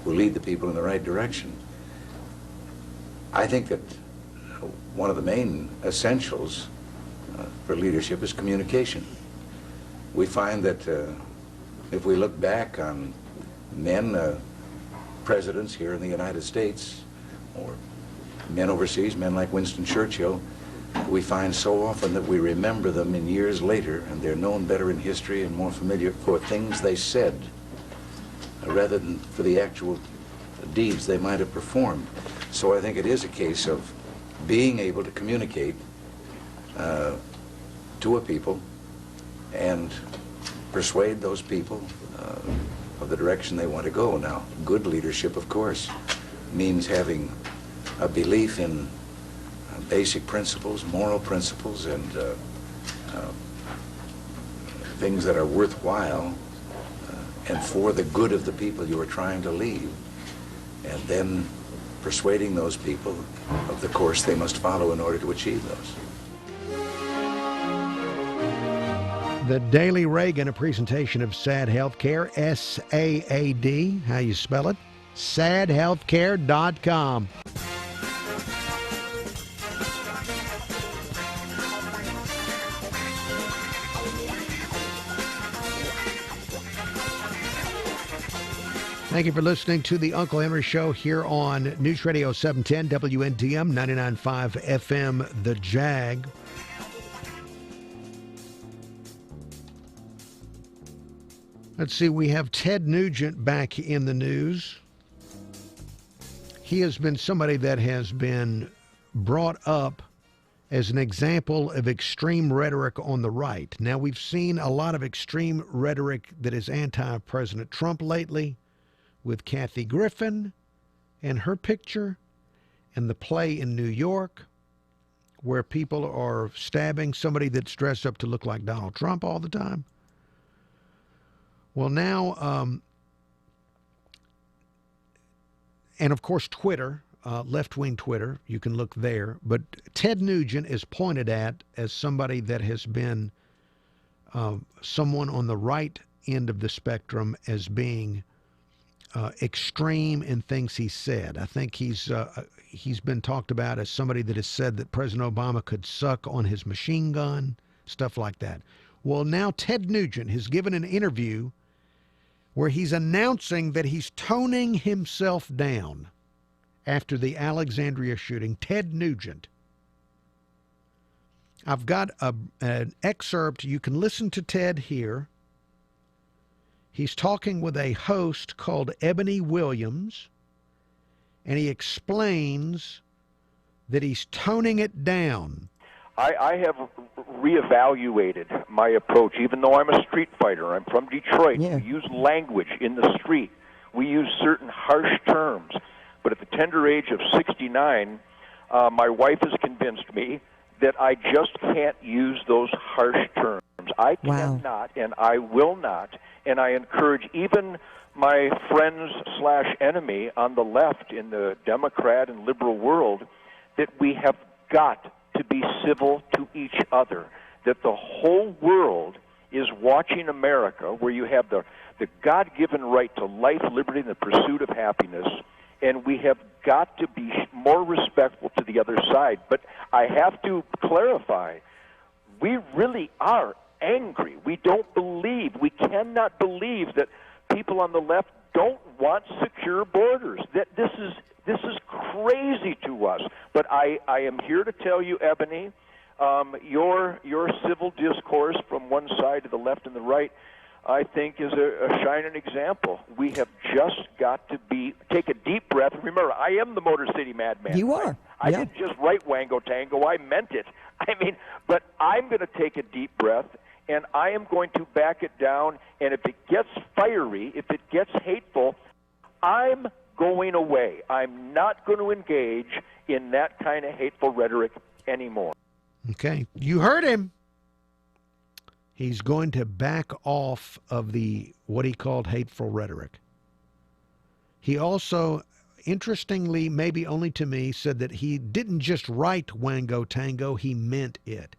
lead the people in the right direction. I think that one of the main essentials for leadership is communication. We find that if we look back on presidents here in the United States, or men overseas, men like Winston Churchill, we find so often that we remember them in years later, and they're known better in history and more familiar for things they said, rather than for the actual deeds they might have performed. So I think it is a case of being able to communicate to a people and persuade those people of the direction they want to go. Now, good leadership, of course, means having a belief in basic principles, moral principles, and things that are worthwhile and for the good of the people you are trying to lead, and then persuading those people of the course they must follow in order to achieve those. The Daily Reagan, a presentation of SAD Healthcare, SAAD, how you spell it, sadhealthcare.com. Thank you for listening to the Uncle Henry Show here on News Radio 710 WNTM 99.5 FM The Jag. Let's see, we have Ted Nugent back in the news. He has been somebody that has been brought up as an example of extreme rhetoric on the right. Now, we've seen a lot of extreme rhetoric that is anti-President Trump lately, with Kathy Griffin and her picture, and the play in New York where people are stabbing somebody that's dressed up to look like Donald Trump all the time. Well, now, and of course Twitter, left-wing Twitter, you can look there, but Ted Nugent is pointed at as somebody that has been someone on the right end of the spectrum as being extreme in things he said. I think he's been talked about as somebody that has said that President Obama could suck on his machine gun, stuff like that. Well, now Ted Nugent has given an interview where he's announcing that he's toning himself down after the Alexandria shooting. Ted Nugent. I've got an excerpt. You can listen to Ted here. He's talking with a host called Ebony Williams, and he explains that he's toning it down. I have reevaluated my approach, even though I'm a street fighter. I'm from Detroit. Yeah. We use language in the street. We use certain harsh terms. But at the tender age of 69, my wife has convinced me that I just can't use those harsh terms. I cannot, and I will not, and I encourage even my friends/enemy on the left in the Democrat and liberal world that we have got to be civil to each other, that the whole world is watching America, where you have the God-given right to life, liberty, and the pursuit of happiness, and we have got to be more respectful to the other side. But I have to clarify, we really are angry. We cannot believe that people on the left don't want secure borders. That this is crazy to us. But I am here to tell you, Ebony, your civil discourse from one side to the left and the right, I think, is a shining example. We have just got to take a deep breath. Remember, I am the Motor City Madman. You are. I didn't just write Wango Tango. I meant it. But I'm going to take a deep breath, and I am going to back it down. And if it gets fiery, if it gets hateful, I'm going away. I'm not going to engage in that kind of hateful rhetoric anymore. Okay, you heard him. He's going to back off of what he called hateful rhetoric. He also, interestingly, maybe only to me, said that he didn't just write Wango Tango, he meant it.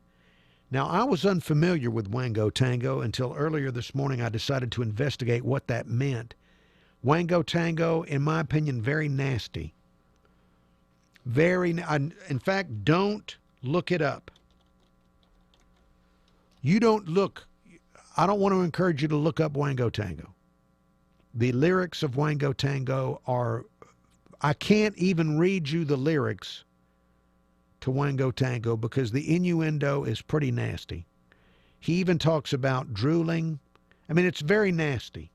Now, I was unfamiliar with Wango Tango until earlier this morning I decided to investigate what that meant. Wango Tango, in my opinion, very nasty. In fact, don't look it up. I don't want to encourage you to look up Wango Tango. The lyrics of Wango Tango I can't even read you the lyrics to Wango Tango because the innuendo is pretty nasty. He even talks about drooling. I mean, it's very nasty.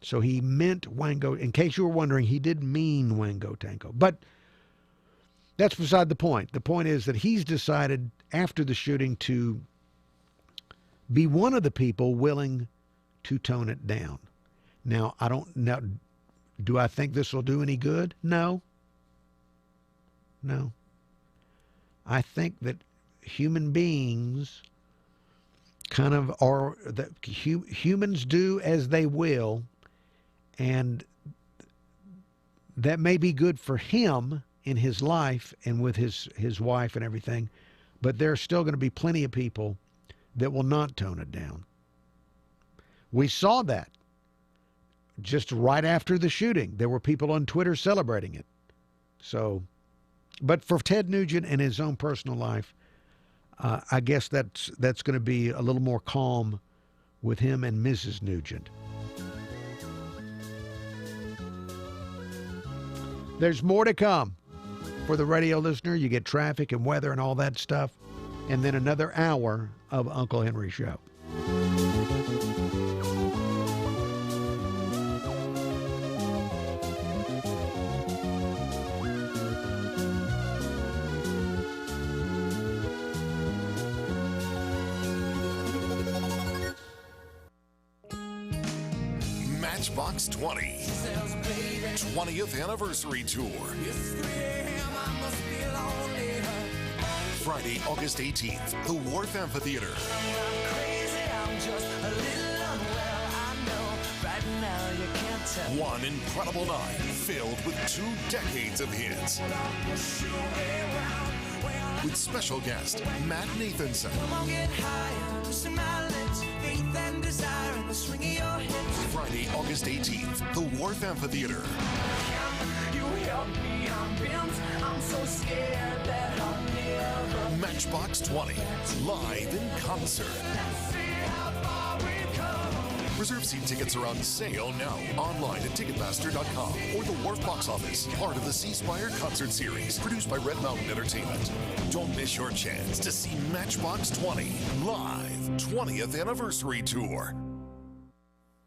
So he meant Wango. In case you were wondering, he did mean Wango Tango. But that's beside the point. The point is that he's decided after the shooting to be one of the people willing to tone it down. Now, do I think this will do any good? No. I think that human beings kind of are, that humans do as they will, and that may be good for him in his life and with his wife and everything, but there are still going to be plenty of people that will not tone it down. We saw that just right after the shooting. There were people on Twitter celebrating it. So, but for Ted Nugent and his own personal life, I guess that's going to be a little more calm with him and Mrs. Nugent. There's more to come. For the radio listener, you get traffic and weather and all that stuff, and then another hour of Uncle Henry Show. Matchbox 20 20th Anniversary Tour. Friday, August 18th, the Wharf Amphitheater. One incredible night filled with 2 decades of hits. With special guest Matt Nathanson. Friday, August 18th, the Wharf Amphitheater. Matchbox 20, live in concert. Reserve seat tickets are on sale now, online at Ticketmaster.com or the Wharf Box Office, part of the C Spire Concert Series, produced by Red Mountain Entertainment. Don't miss your chance to see Matchbox 20 live 20th Anniversary Tour.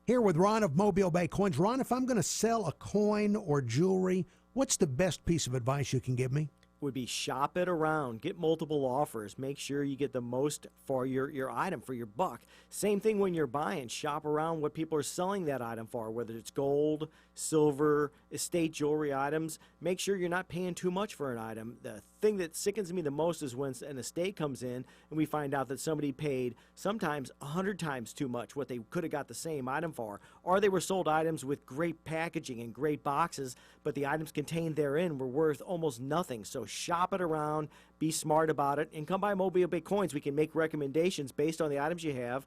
Here with Ron of Mobile Bay Coins. Ron, if I'm going to sell a coin or jewelry, what's the best piece of advice you can give me? Would be shop it around, get multiple offers, make sure you get the most for your item, for your buck. Same thing when you're buying, shop around what people are selling that item for, whether it's gold, silver, estate jewelry items. Make sure you're not paying too much for an item. The thing that sickens me the most is when an estate comes in and we find out that somebody paid sometimes 100 times too much what they could have got the same item for, or they were sold items with great packaging and great boxes, but the items contained therein were worth almost nothing. So shop it around, be smart about it, and come by Mobile Bay Coins. We can make recommendations based on the items you have,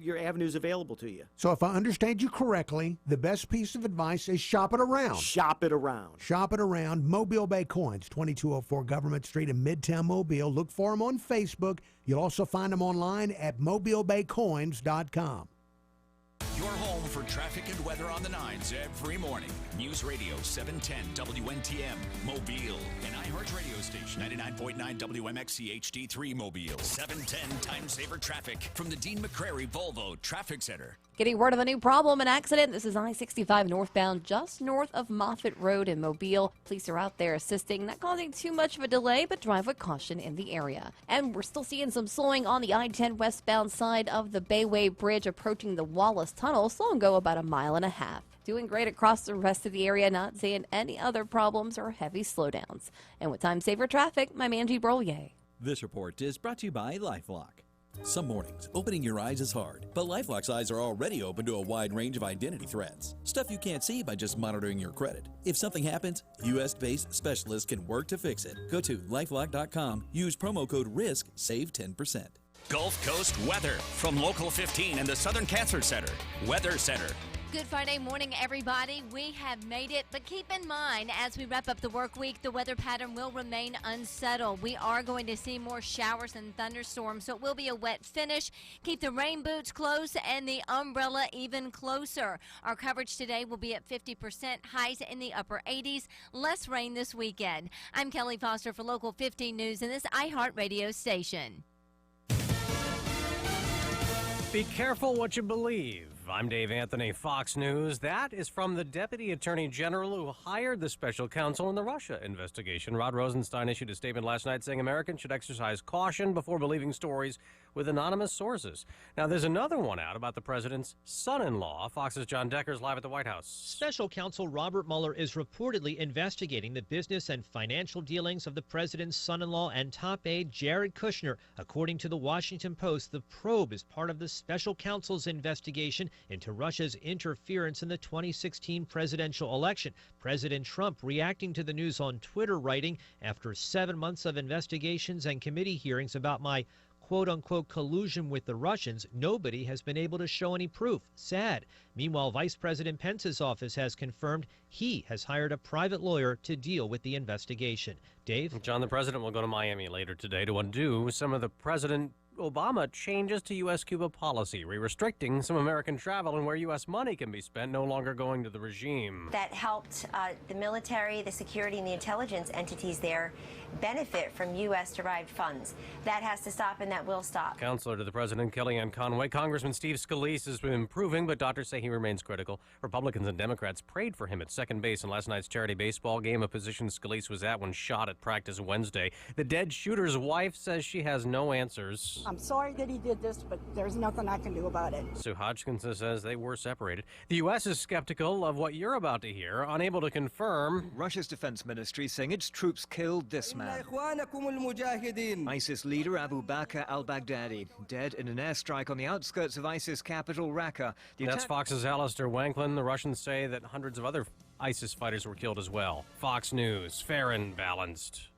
your avenues available to you. So if I understand you correctly, the best piece of advice is shop it around. Shop it around. Shop it around. Mobile Bay Coins, 2204 Government Street in Midtown Mobile. Look for them on Facebook. You'll also find them online at mobilebaycoins.com. Your home for traffic and weather on the 9s every morning. News Radio 710 WNTM, Mobile, and iHeart radio station 99.9 WMXC HD3 Mobile. 710 Time Saver Traffic from the Dean McCrary Volvo Traffic Center. Getting word of a new problem, an accident. This is I-65 northbound, just north of Moffett Road in Mobile. Police are out there assisting, not causing too much of a delay, but drive with caution in the area. And we're still seeing some slowing on the I-10 westbound side of the Bayway Bridge approaching the Wallace Tunnel. Slow and go about 1.5 miles. doing great across the rest of the area, not seeing any other problems or heavy slowdowns. And with time saver traffic, I'm Angie Brolier. This report is brought to you by LifeLock. Some mornings, opening your eyes is hard, but LifeLock's eyes are already open to a wide range of identity threats. Stuff you can't see by just monitoring your credit. If something happens, U.S.-based specialists can work to fix it. Go to LifeLock.com, use promo code RISK, save 10%. Gulf Coast weather from Local 15 and the Southern Cancer Center. Weather Center. Good Friday morning, everybody. We have made it, but keep in mind, as we wrap up the work week, the weather pattern will remain unsettled. We are going to see more showers and thunderstorms, so it will be a wet finish. Keep the rain boots close and the umbrella even closer. Our coverage today will be at 50%, highs in the upper 80s, less rain this weekend. I'm Kelly Foster for Local 15 News and this iHeartRadio station. Be careful what you believe. I'm Dave Anthony, Fox News. That is from the Deputy Attorney General who hired the special counsel in the Russia investigation. Rod Rosenstein issued a statement last night saying Americans should exercise caution before believing stories with anonymous sources. Now, there's another one out about the president's son-in-law. Fox's John Decker's live at the White House. Special counsel Robert Mueller is reportedly investigating the business and financial dealings of the president's son-in-law and top aide Jared Kushner. According to the Washington Post, the probe is part of the special counsel's investigation into Russia's interference in the 2016 presidential election. President Trump reacting to the news on Twitter, writing, "After 7 months of investigations and committee hearings about my quote-unquote collusion with the Russians, nobody has been able to show any proof. Sad." Meanwhile, Vice President Pence's office has confirmed he has hired a private lawyer to deal with the investigation. Dave? John, the president will go to Miami later today to undo some of the President Obama changes to U.S.-Cuba policy, restricting some American travel and where U.S. money can be spent, no longer going to the regime. That helped the military, the security, and the intelligence entities there benefit from U.S.-derived funds. That has to stop, and that will stop. Counselor to the president, Kellyanne Conway. Congressman Steve Scalise has been improving, but doctors say he remains critical. Republicans and Democrats prayed for him at second base in last night's charity baseball game, a position Scalise was at when shot at practice Wednesday. The dead shooter's wife says she has no answers. I'm sorry that he did this, but there's nothing I can do about it. Sue Hodgkinson says they were separated. The U.S. is skeptical of what you're about to hear, unable to confirm. Russia's defense ministry saying its troops killed this man. ISIS leader Abu Bakr al-Baghdadi, dead in an airstrike on the outskirts of ISIS capital Raqqa. That's Fox's Alistair Wanklin. The Russians say that hundreds of other ISIS fighters were killed as well. Fox News, fair and balanced.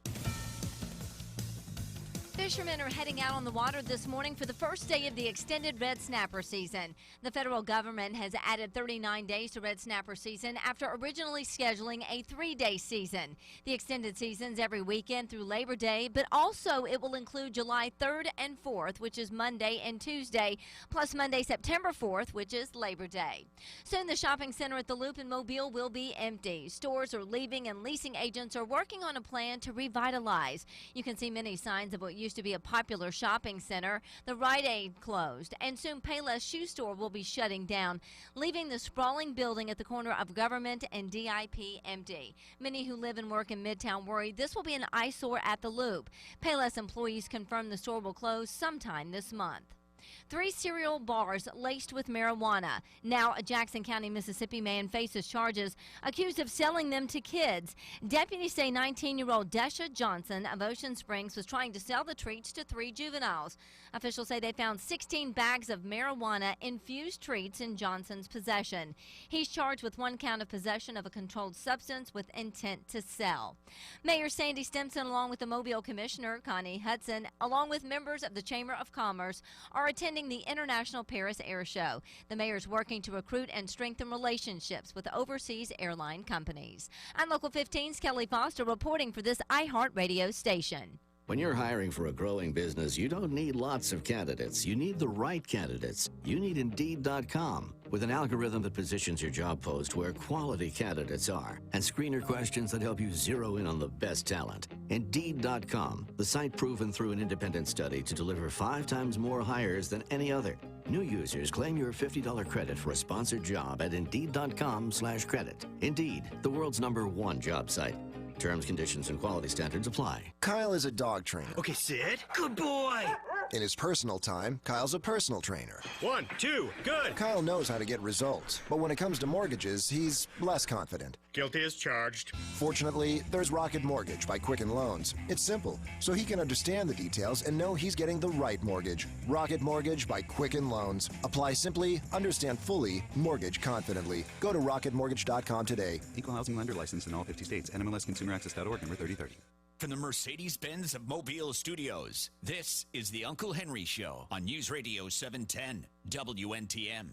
Fishermen are heading out on the water this morning for the first day of the extended red snapper season. The federal government has added 39 days to red snapper season after originally scheduling a 3-day season. The extended season's every weekend through Labor Day, but also it will include July 3rd and 4th, which is Monday and Tuesday, plus Monday, September 4th, which is Labor Day. Soon the shopping center at the Loop in Mobile will be empty. Stores are leaving and leasing agents are working on a plan to revitalize. You can see many signs of what used to be a popular shopping center. The Rite Aid closed, and soon Payless Shoe Store will be shutting down, leaving the sprawling building at the corner of Government and DIP empty. Many who live and work in Midtown worry this will be an eyesore at the Loop. Payless employees confirm the store will close sometime this month. 3 cereal bars laced with marijuana. Now a Jackson County, Mississippi man faces charges accused of selling them to kids. Deputies say 19-year-old Desha Johnson of Ocean Springs was trying to sell the treats to 3 juveniles. Officials say they found 16 bags of marijuana-infused treats in Johnson's possession. He's charged with 1 count of possession of a controlled substance with intent to sell. Mayor Sandy Stimson, along with the Mobile Commissioner Connie Hudson, along with members of the Chamber of Commerce, are attending the International Paris Air Show. The mayor's working to recruit and strengthen relationships with overseas airline companies. I'm Local 15's Kelly Foster reporting for this iHeartRadio station. When you're hiring for a growing business, you don't need lots of candidates. You need the right candidates. You need Indeed.com. With an algorithm that positions your job post where quality candidates are and screener questions that help you zero in on the best talent. Indeed.com, the site proven through an independent study to deliver 5 times more hires than any other. New users claim your $50 credit for a sponsored job at Indeed.com/credit. Indeed, the world's #1 job site. Terms, conditions, and quality standards apply. Kyle is a dog trainer. Okay, sit. Good boy. In his personal time, Kyle's a personal trainer. 1, 2, good. Kyle knows how to get results, but when it comes to mortgages, he's less confident. Guilty as charged. Fortunately, there's Rocket Mortgage by Quicken Loans. It's simple, so he can understand the details and know he's getting the right mortgage. Rocket Mortgage by Quicken Loans. Apply simply, understand fully, mortgage confidently. Go to rocketmortgage.com today. Equal housing lender license in all 50 states. NMLSconsumeraccess.org, number 3030. From the Mercedes-Benz of Mobile Studios, this is the Uncle Henry Show on News Radio 710 WNTM.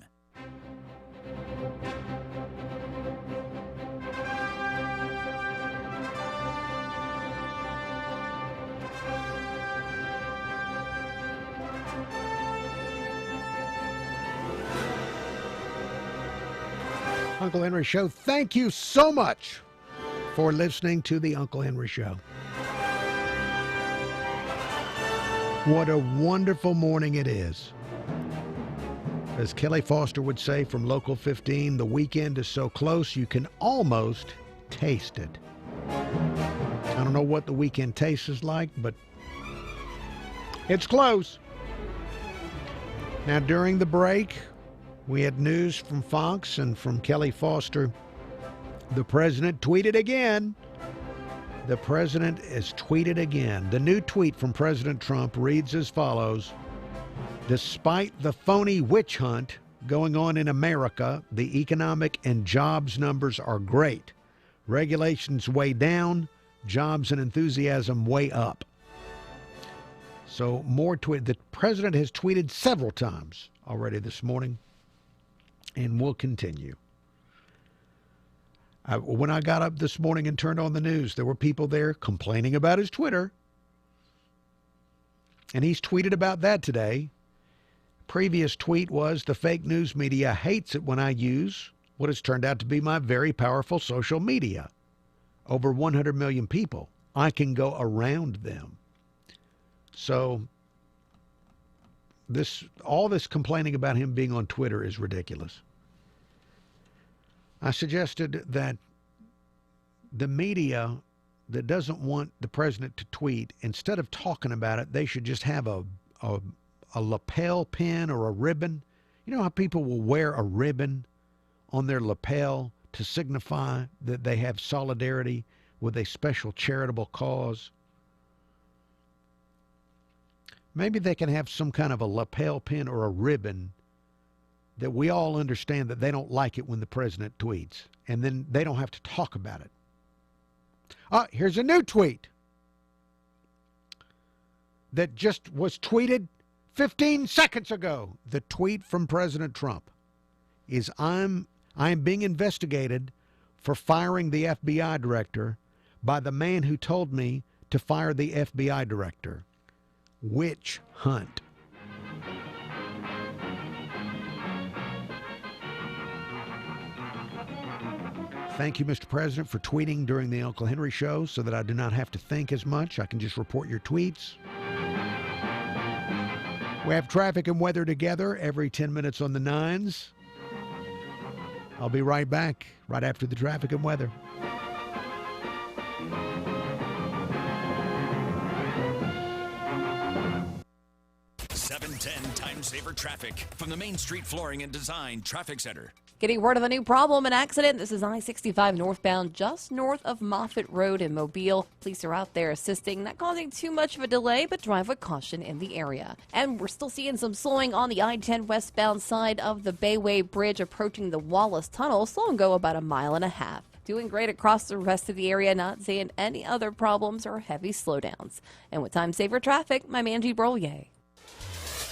Uncle Henry Show, thank you so much for listening to the Uncle Henry Show. What a wonderful morning it is. As Kelly Foster would say from Local 15, the weekend is so close you can almost taste it. I don't know what the weekend tastes like, but it's close. Now, during the break, we had news from Fox and from Kelly Foster. The president tweeted again. The president has tweeted again. The new tweet from President Trump reads as follows: despite the phony witch hunt going on in America, the economic and jobs numbers are great. Regulations way down, jobs and enthusiasm way up. So more tweet. The president has tweeted several times already this morning and will continue. When I got up this morning and turned on the news, there were people there complaining about his Twitter. And he's tweeted about that today. Previous tweet was, the fake news media hates it when I use what has turned out to be my very powerful social media. Over 100 million people. I can go around them. So all this complaining about him being on Twitter is ridiculous. I suggested that the media that doesn't want the president to tweet, instead of talking about it, they should just have a lapel pin or a ribbon. You know how people will wear a ribbon on their lapel to signify that they have solidarity with a special charitable cause? Maybe they can have some kind of a lapel pin or a ribbon that we all understand that they don't like it when the president tweets, and then they don't have to talk about it. Here's a new tweet that just was tweeted 15 seconds ago. The tweet from President Trump is, I'm being investigated for firing the FBI director by the man who told me to fire the FBI director. Witch hunt. Thank you, Mr. President, for tweeting during the Uncle Henry Show so that I do not have to think as much. I can just report your tweets. We have traffic and weather together every 10 minutes on the 9s. I'll be right back right after the traffic and weather. Time saver traffic from the Main Street Flooring and Design Traffic Center. Getting word of a new problem, an accident. This is I-65 northbound, just north of Moffett Road in Mobile. Police are out there assisting, not causing too much of a delay, but drive with caution in the area. And we're still seeing some slowing on the I-10 westbound side of the Bayway Bridge approaching the Wallace Tunnel. Slow and go about 1.5 miles. Doing great across the rest of the area, not seeing any other problems or heavy slowdowns. And with time saver traffic, I'm Angie Brolier.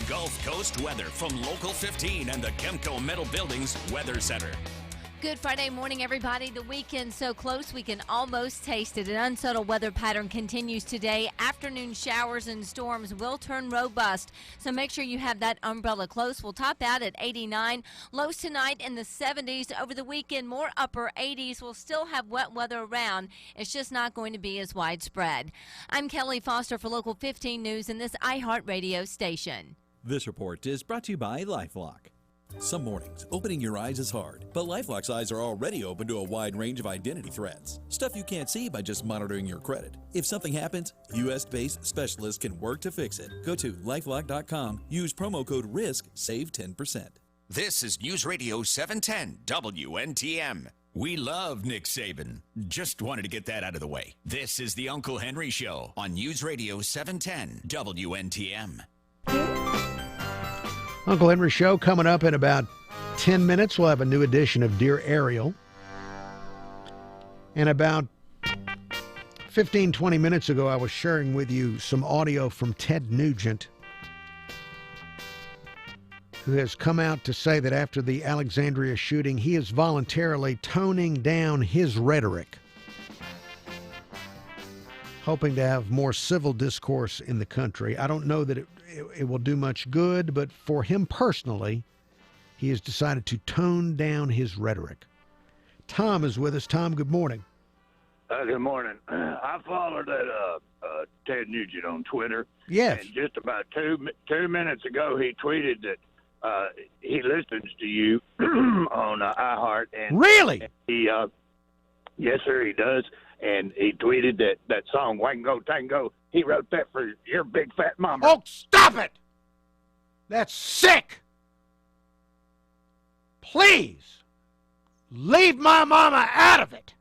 Gulf Coast weather from Local 15 and the Kemco Metal Buildings Weather Center. Good Friday morning, everybody. The weekend so close we can almost taste it. An unsettled weather pattern continues today. Afternoon showers and storms will turn robust, so make sure you have that umbrella close. We'll top out at 89. Lows tonight in the 70s. Over the weekend, more upper 80s. We'll still have wet weather around. It's just not going to be as widespread. I'm Kelly Foster for Local 15 News in this iHeartRadio station. This report is brought to you by LifeLock. Some mornings, opening your eyes is hard, but LifeLock's eyes are already open to a wide range of identity threats. Stuff you can't see by just monitoring your credit. If something happens, U.S.-based specialists can work to fix it. Go to LifeLock.com, use promo code RISK, save 10%. This is News Radio 710 WNTM. We love Nick Saban. Just wanted to get that out of the way. This is the Uncle Henry Show on News Radio 710 WNTM. Uncle Henry Show coming up in about 10 minutes. We'll have a new edition of Dear Ariel. And about 15, 20 minutes ago, I was sharing with you some audio from Ted Nugent, who has come out to say that after the Alexandria shooting, he is voluntarily toning down his rhetoric, hoping to have more civil discourse in the country. I don't know that it will do much good, but for him personally, he has decided to tone down his rhetoric. Tom is with us. Tom, good morning. Good morning. I followed that Ted Nugent on Twitter. Yes. And just about 2 minutes ago, he tweeted that he listens to you on iHeart. And really? He, yes, sir, he does. And he tweeted that song, Wango Tango, he wrote that for your big fat mama. Oh, stop it! That's sick! Please, leave my mama out of it.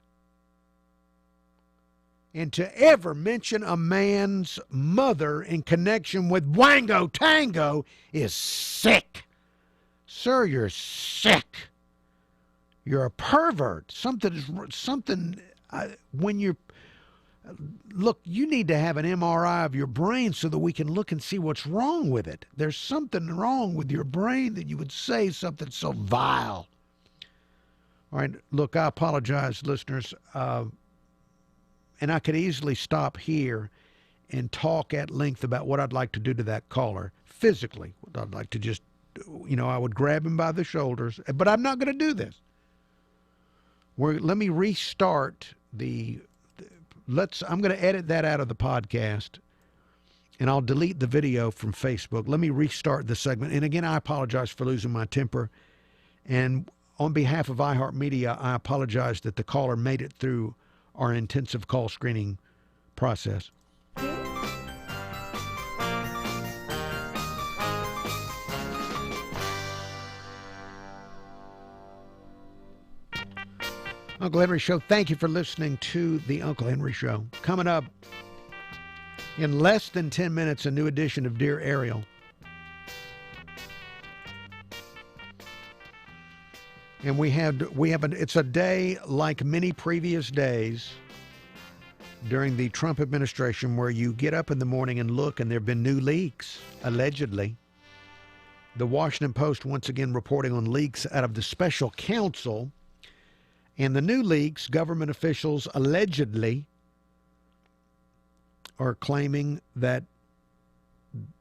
And to ever mention a man's mother in connection with Wango Tango is sick. Sir, you're sick. You're a pervert. When you're, look, you need to have an MRI of your brain so that we can look and see what's wrong with it. There's something wrong with your brain that you would say something so vile. All right, look, I apologize, listeners. And I could easily stop here and talk at length about what I'd like to do to that caller physically. I'd like to just, I would grab him by the shoulders, but I'm not going to do this. Let me restart I'm going to edit that out of the podcast, and I'll delete the video from Facebook. Let me restart the segment. And again, I apologize for losing my temper. And on behalf of iHeartMedia, I apologize that the caller made it through our intensive call screening process. Uncle Henry Show, thank you for listening to the Uncle Henry Show. Coming up in less than 10 minutes, a new edition of Dear Ariel. And it's a day like many previous days during the Trump administration where you get up in the morning and look and there have been new leaks, allegedly. The Washington Post once again reporting on leaks out of the special counsel. And the new leaks, government officials allegedly are claiming that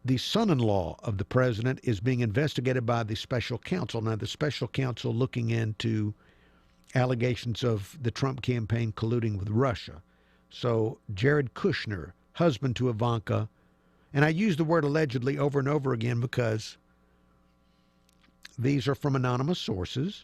the son-in-law of the president is being investigated by the special counsel. Now, the special counsel looking into allegations of the Trump campaign colluding with Russia. So Jared Kushner, husband to Ivanka, and I use the word allegedly over and over again because these are from anonymous sources.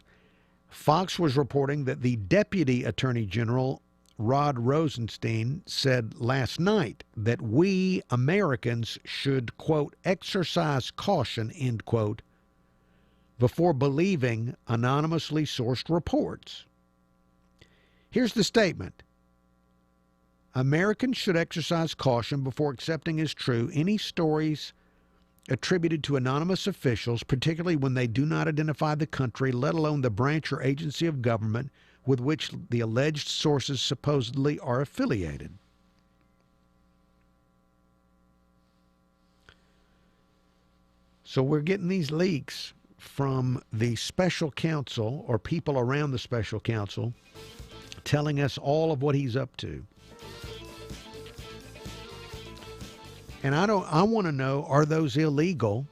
Fox was reporting that the Deputy Attorney General, Rod Rosenstein, said last night that we Americans should, quote, exercise caution, end quote, before believing anonymously sourced reports. Here's the statement. Americans should exercise caution before accepting as true any stories attributed to anonymous officials, particularly when they do not identify the country, let alone the branch or agency of government with which the alleged sources supposedly are affiliated. So we're getting these leaks from the special counsel or people around the special counsel telling us all of what he's up to. And I want to know, are those illegal?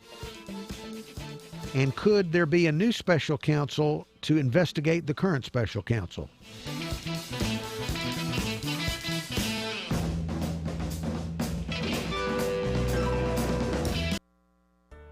And could there be a new special counsel to investigate the current special counsel?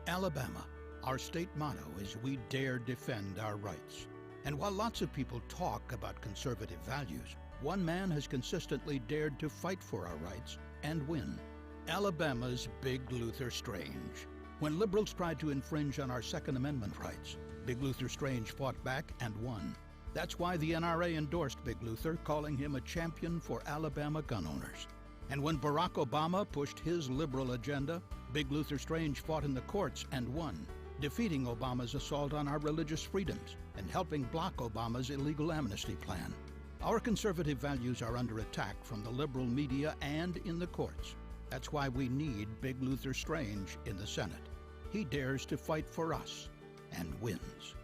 Alabama, Our state motto is "We dare defend our rights." And while lots of people talk about conservative values, one man has consistently dared to fight for our rights and win. Alabama's Big Luther Strange. When liberals tried to infringe on our Second Amendment rights, Big Luther Strange fought back and won. That's why the NRA endorsed Big Luther, calling him a champion for Alabama gun owners. And when Barack Obama pushed his liberal agenda, Big Luther Strange fought in the courts and won, defeating Obama's assault on our religious freedoms and helping block Obama's illegal amnesty plan. Our conservative values are under attack from the liberal media and in the courts. That's why we need Big Luther Strange in the Senate. He dares to fight for us and wins.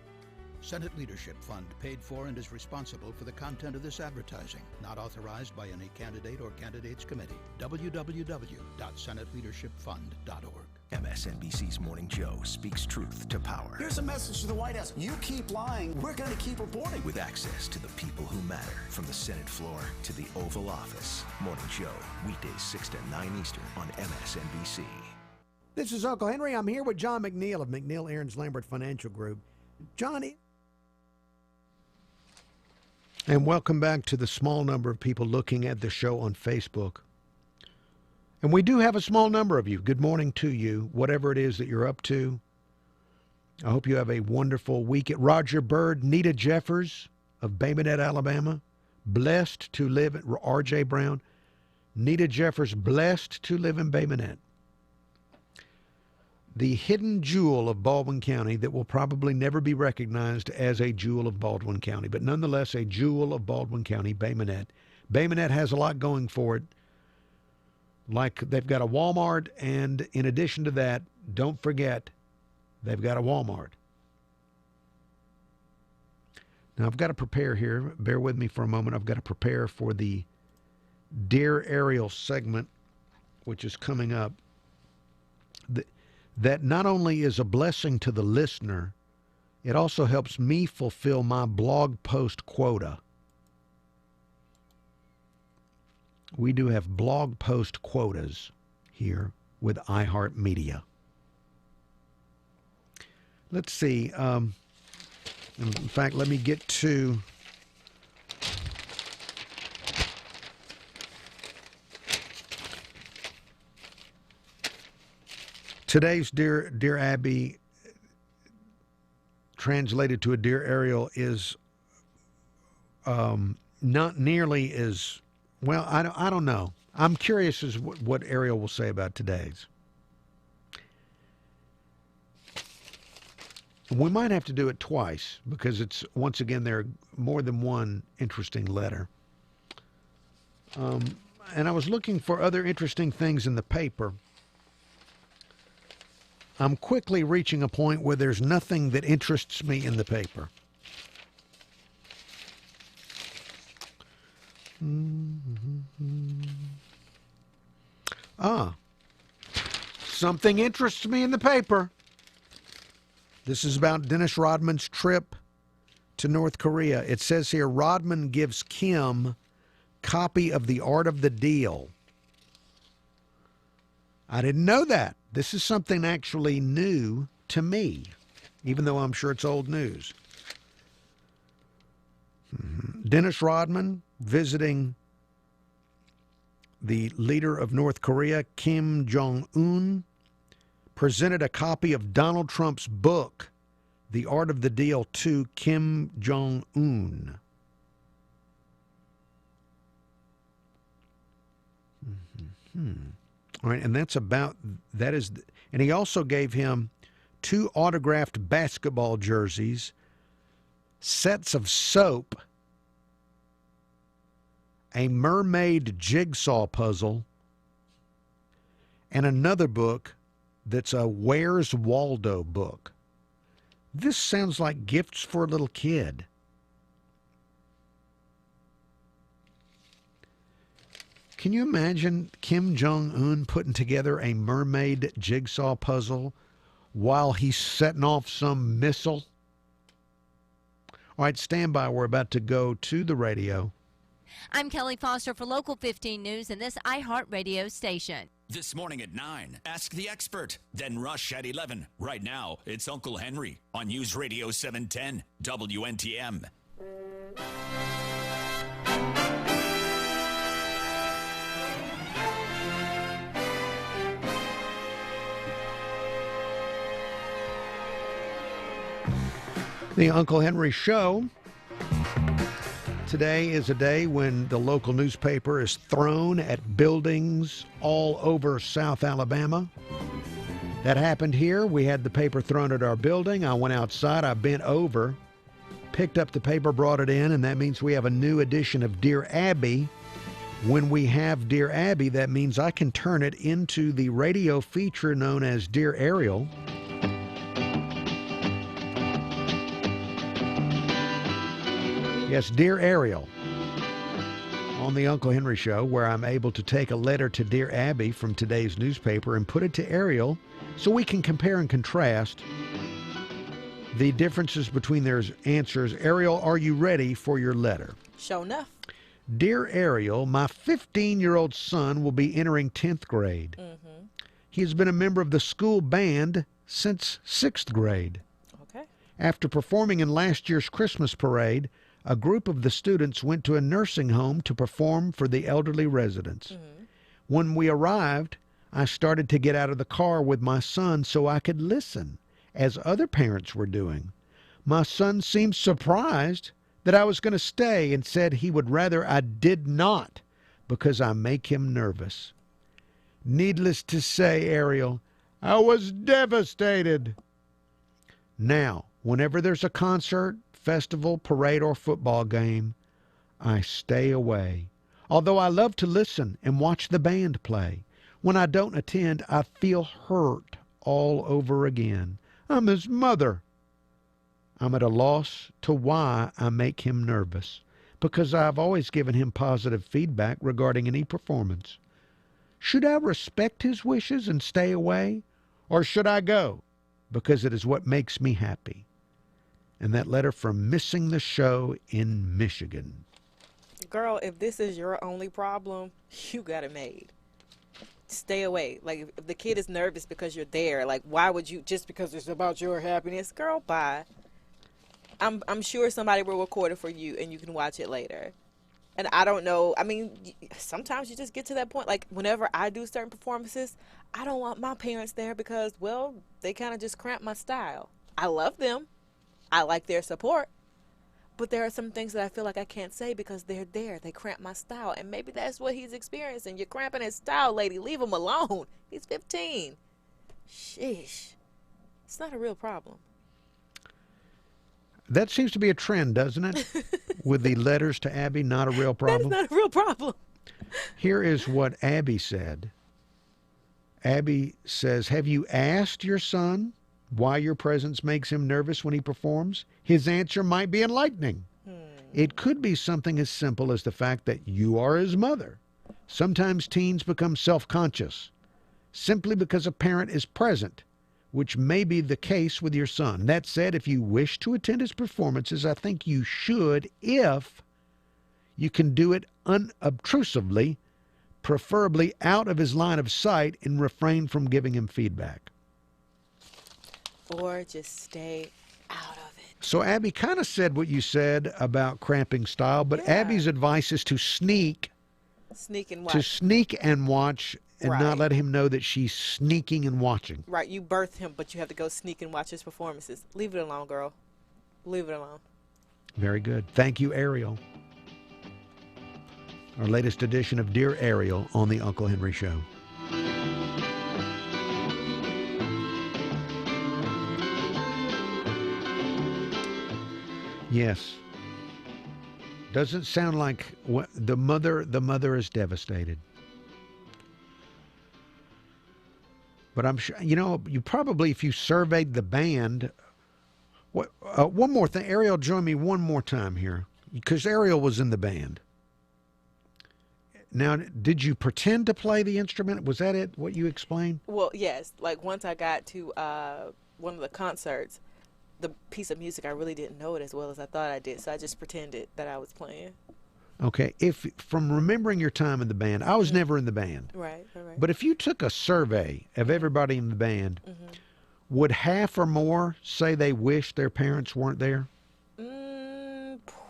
Senate Leadership Fund paid for and is responsible for the content of this advertising, not authorized by any candidate or candidates committee. www.senateleadershipfund.org. MSNBC's Morning Joe speaks truth to power. Here's a message to the White House. You keep lying, we're going to keep reporting. With access to the people who matter, from the Senate floor to the Oval Office. Morning Joe, weekdays 6 to 9 Eastern on MSNBC. This is Uncle Henry. I'm here with John McNeil of McNeil Aaron's Lambert Financial Group. Johnny. And welcome back to the small number of people looking at the show on Facebook. And we do have a small number of you. Good morning to you, whatever it is that you're up to. I hope you have a wonderful week. At Roger Bird, Nita Jeffers of Bay Minette, Alabama, blessed to live at R.J. Brown. Nita Jeffers, blessed to live in Bay Minette. The hidden jewel of Baldwin County that will probably never be recognized as a jewel of Baldwin County, but nonetheless a jewel of Baldwin County, Bay Minette. Bay Minette has a lot going for it. Like they've got a Walmart, and in addition to that, don't forget, they've got a Walmart. Now, I've got to prepare here. Bear with me for a moment. I've got to prepare for the Dear Ariel segment, which is coming up. That not only is a blessing to the listener, it also helps me fulfill my blog post quota. We do have blog post quotas here with iHeartMedia. Let's see. In fact, let me get to today's Dear Abby, translated to a Dear Ariel, is not nearly as well. I don't know. I'm curious as what Ariel will say about today's. We might have to do it twice because it's, once again, there are more than one interesting letter. And I was looking for other interesting things in the paper. I'm quickly reaching a point where there's nothing that interests me in the paper. Something interests me in the paper. This is about Dennis Rodman's trip to North Korea. It says here, Rodman gives Kim copy of The Art of the Deal. I didn't know that. This is something actually new to me, even though I'm sure it's old news. Dennis Rodman visiting the leader of North Korea, Kim Jong-un, presented a copy of Donald Trump's book, The Art of the Deal, to Kim Jong-un. All right, and and he also gave him 2 autographed basketball jerseys, sets of soap, a mermaid jigsaw puzzle, and another book that's a Where's Waldo book. This sounds like gifts for a little kid. Can you imagine Kim Jong-un putting together a mermaid jigsaw puzzle while he's setting off some missile? All right, stand by. We're about to go to the radio. I'm Kelly Foster for Local 15 News and this iHeartRadio station. This morning at 9, ask the expert. Then Rush at 11. Right now, it's Uncle Henry on News Radio 710 WNTM. The Uncle Henry Show. Today is a day when the local newspaper is thrown at buildings all over South Alabama. That happened here. We had the paper thrown at our building. I went outside. I bent over, picked up the paper, brought it in, and that means we have a new edition of Dear Abby. When we have Dear Abby, that means I can turn it into the radio feature known as Dear Ariel. Yes, Dear Ariel, on the Uncle Henry Show, where I'm able to take a letter to Dear Abby from today's newspaper and put it to Ariel so we can compare and contrast the differences between their answers. Ariel, are you ready for your letter? Sure enough. Dear Ariel, my 15-year-old son will be entering 10th grade. Mm-hmm. He has been a member of the school band since 6th grade. Okay. After performing in last year's Christmas parade, a group of the students went to a nursing home to perform for the elderly residents. Mm-hmm. When we arrived, I started to get out of the car with my son so I could listen, as other parents were doing. My son seemed surprised that I was going to stay and said he would rather I did not because I make him nervous. Needless to say, Ariel, I was devastated. Now, whenever there's a concert, festival, parade, or football game, I stay away. Although I love to listen and watch the band play, when I don't attend, I feel hurt all over again. I'm his mother. I'm at a loss to why I make him nervous, because I've always given him positive feedback regarding any performance. Should I respect his wishes and stay away, or should I go, because it is what makes me happy? And that letter from Missing the Show in Michigan. Girl, if this is your only problem, you got it made. Stay away. Like, if the kid is nervous because you're there, like, why would you, just because it's about your happiness? Girl, bye. I'm sure somebody will record it for you and you can watch it later. And I don't know, I mean, sometimes you just get to that point. Like, whenever I do certain performances, I don't want my parents there because, well, they kind of just cramp my style. I love them. I like their support, but there are some things that I feel like I can't say because they're there. They cramp my style, and maybe that's what he's experiencing. You're cramping his style, lady. Leave him alone. He's 15. Sheesh. It's not a real problem. That seems to be a trend, doesn't it? With the letters to Abby, not a real problem. That's not a real problem. Here is what Abby said. Abby says, have you asked your son why your presence makes him nervous when he performs? His answer might be enlightening. It could be something as simple as the fact that you are his mother. Sometimes teens become self-conscious simply because a parent is present, which may be the case with your son. That said, if you wish to attend his performances, I think you should if you can do it unobtrusively, preferably out of his line of sight, and refrain from giving him feedback. Or just stay out of it. So Abby kind of said what you said about cramping style, but Yeah. Abby's advice is to sneak Sneak and watch. to sneak and watch and Right. not let him know that she's sneaking and watching. Right, you birthed him, but you have to go sneak and watch his performances. Leave it alone, girl. Leave it alone. Very good. Thank you, Ariel. Our latest edition of Dear Ariel on the Uncle Henry Show. Yes. Doesn't sound like the mother is devastated. But I'm sure, you probably, if you surveyed the band, one more thing. Ariel, join me one more time here, because Ariel was in the band. Now, did you pretend to play the instrument? Was that it, what you explained? Well, yes. Like, once I got to one of the concerts, the piece of music, I really didn't know it as well as I thought I did, so I just pretended that I was playing. Okay, if from remembering your time in the band, I was never in the band. Right. But if you took a survey of everybody in the band, would half or more say they wish their parents weren't there?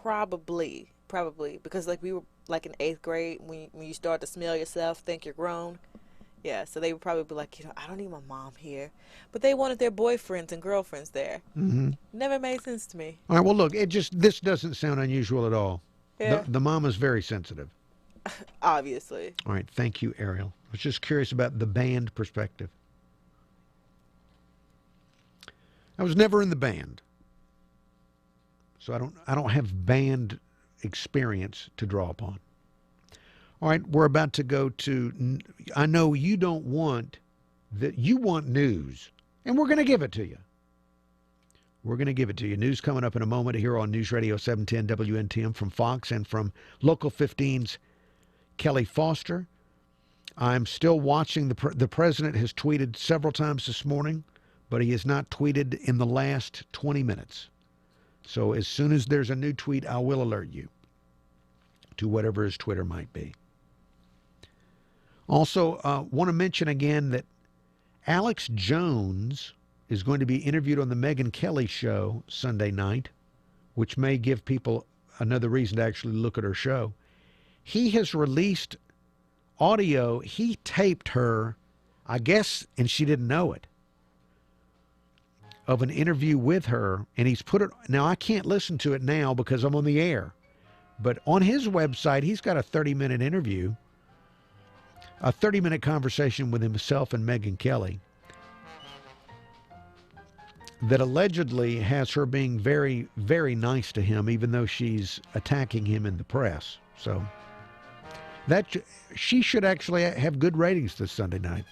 Probably, because like we were like in 8th grade when you start to smell yourself, think you're grown. Yeah, so they would probably be like, I don't need my mom here, but they wanted their boyfriends and girlfriends there. Never made sense to me. All right, well, look, this doesn't sound unusual at all. Yeah. The mom is very sensitive. Obviously. All right, thank you, Ariel. I was just curious about the band perspective. I was never in the band, so I don't have band experience to draw upon. All right, we're about to go to, I know you don't want, you want news, and we're going to give it to you. We're going to give it to you. News coming up in a moment here on News Radio 710 WNTM from Fox and from Local 15's Kelly Foster. I'm still watching. The president has tweeted several times this morning, but he has not tweeted in the last 20 minutes. So as soon as there's a new tweet, I will alert you to whatever his Twitter might be. Also, want to mention again that Alex Jones is going to be interviewed on the Megyn Kelly show Sunday night, which may give people another reason to actually look at her show. He has released audio. He taped her, I guess, and she didn't know it, of an interview with her, and he's put it, now I can't listen to it now because I'm on the air, but on his website, he's got a 30-minute interview, a 30-minute conversation with himself and Megyn Kelly that allegedly has her being very, very nice to him, even though she's attacking him in the press. So that she should actually have good ratings this Sunday night.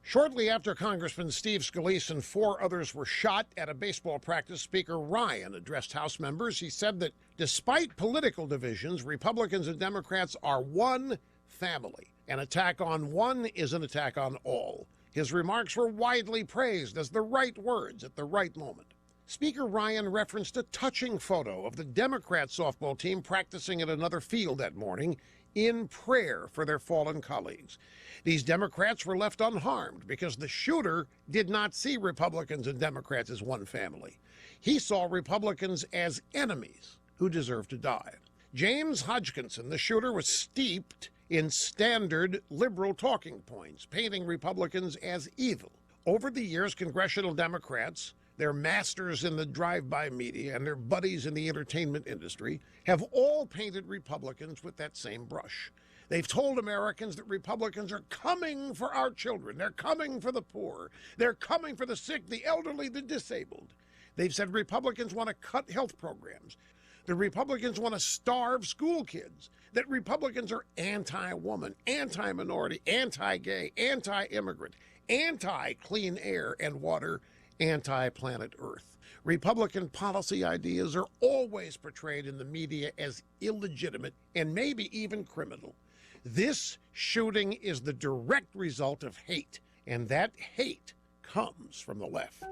Shortly after Congressman Steve Scalise and 4 others were shot at a baseball practice, Speaker Ryan addressed House members. He said that despite political divisions, Republicans and Democrats are one family. An attack on one is an attack on all. His remarks were widely praised as the right words at the right moment. Speaker Ryan referenced a touching photo of the Democrat softball team practicing at another field that morning in prayer for their fallen colleagues. These Democrats were left unharmed because the shooter did not see Republicans and Democrats as one family. He saw Republicans as enemies who deserve to die. James Hodgkinson, the shooter, was steeped in standard liberal talking points, painting Republicans as evil. Over the years, congressional Democrats, their masters in the drive-by media and their buddies in the entertainment industry, have all painted Republicans with that same brush. They've told Americans that Republicans are coming for our children. They're coming for the poor. They're coming for the sick, the elderly, the disabled. They've said Republicans want to cut health programs. The Republicans want to starve school kids. That Republicans are anti-woman, anti-minority, anti-gay, anti-immigrant, anti-clean air and water, anti-planet Earth. Republican policy ideas are always portrayed in the media as illegitimate and maybe even criminal. This shooting is the direct result of hate, and that hate comes from the left.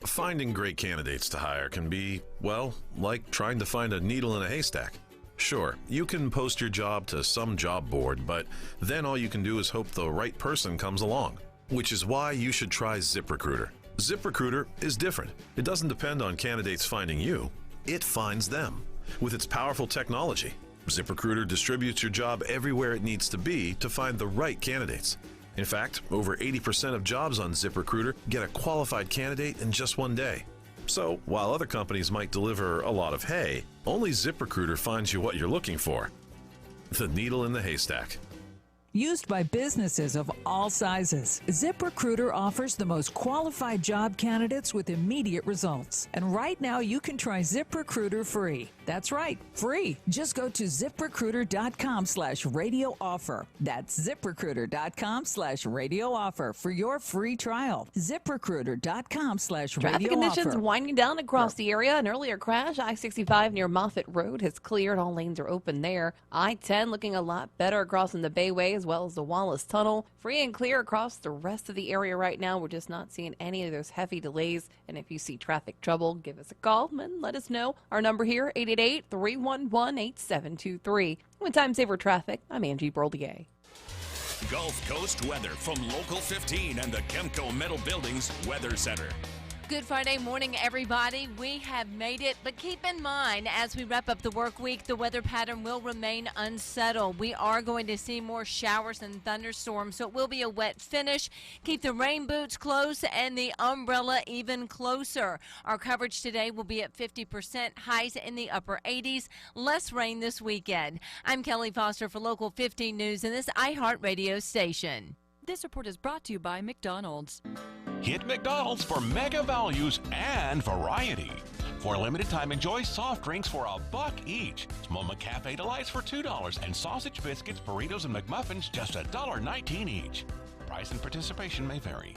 Finding great candidates to hire can be, well, like trying to find a needle in a haystack. Sure, you can post your job to some job board, but then all you can do is hope the right person comes along, which is why you should try ZipRecruiter. ZipRecruiter is different. It doesn't depend on candidates finding you. It finds them. With its powerful technology, ZipRecruiter distributes your job everywhere it needs to be to find the right candidates. In fact, over 80% of jobs on ZipRecruiter get a qualified candidate in just one day. So, while other companies might deliver a lot of hay, only ZipRecruiter finds you what you're looking for. The needle in the haystack. Used by businesses of all sizes, ZipRecruiter offers the most qualified job candidates with immediate results. And right now you can try ZipRecruiter free. That's right, free. Just go to ZipRecruiter.com/radio offer. That's ZipRecruiter.com/radio offer for your free trial. ZipRecruiter.com/radio offer. Traffic conditions winding down across the area. An earlier crash, I-65 near Moffett Road has cleared. All lanes are open there. I-10 looking a lot better crossing the Bayway as as well as the Wallace Tunnel. Free and clear across the rest of the area right now. We're just not seeing any of those heavy delays. And if you see traffic trouble, give us a call and let us know. Our number here, 888-311-8723. With Time Saver Traffic, I'm Angie Broldier. Gulf Coast weather from Local 15 and the Kemco Metal Buildings Weather Center. Good Friday morning, everybody. We have made it, but keep in mind, as we wrap up the work week, the weather pattern will remain unsettled. We are going to see more showers and thunderstorms, so it will be a wet finish. Keep the rain boots close and the umbrella even closer. Our coverage today will be at 50%, highs in the upper 80s. Less rain this weekend. I'm Kelly Foster for Local 15 News and this iHeartRadio station. This report is brought to you by McDonald's. Hit McDonald's for mega values and variety. For a limited time, enjoy soft drinks for $1 each. Small McCafe Delights for $2 and sausage biscuits, burritos, and McMuffins just $1.19 each. Price and participation may vary.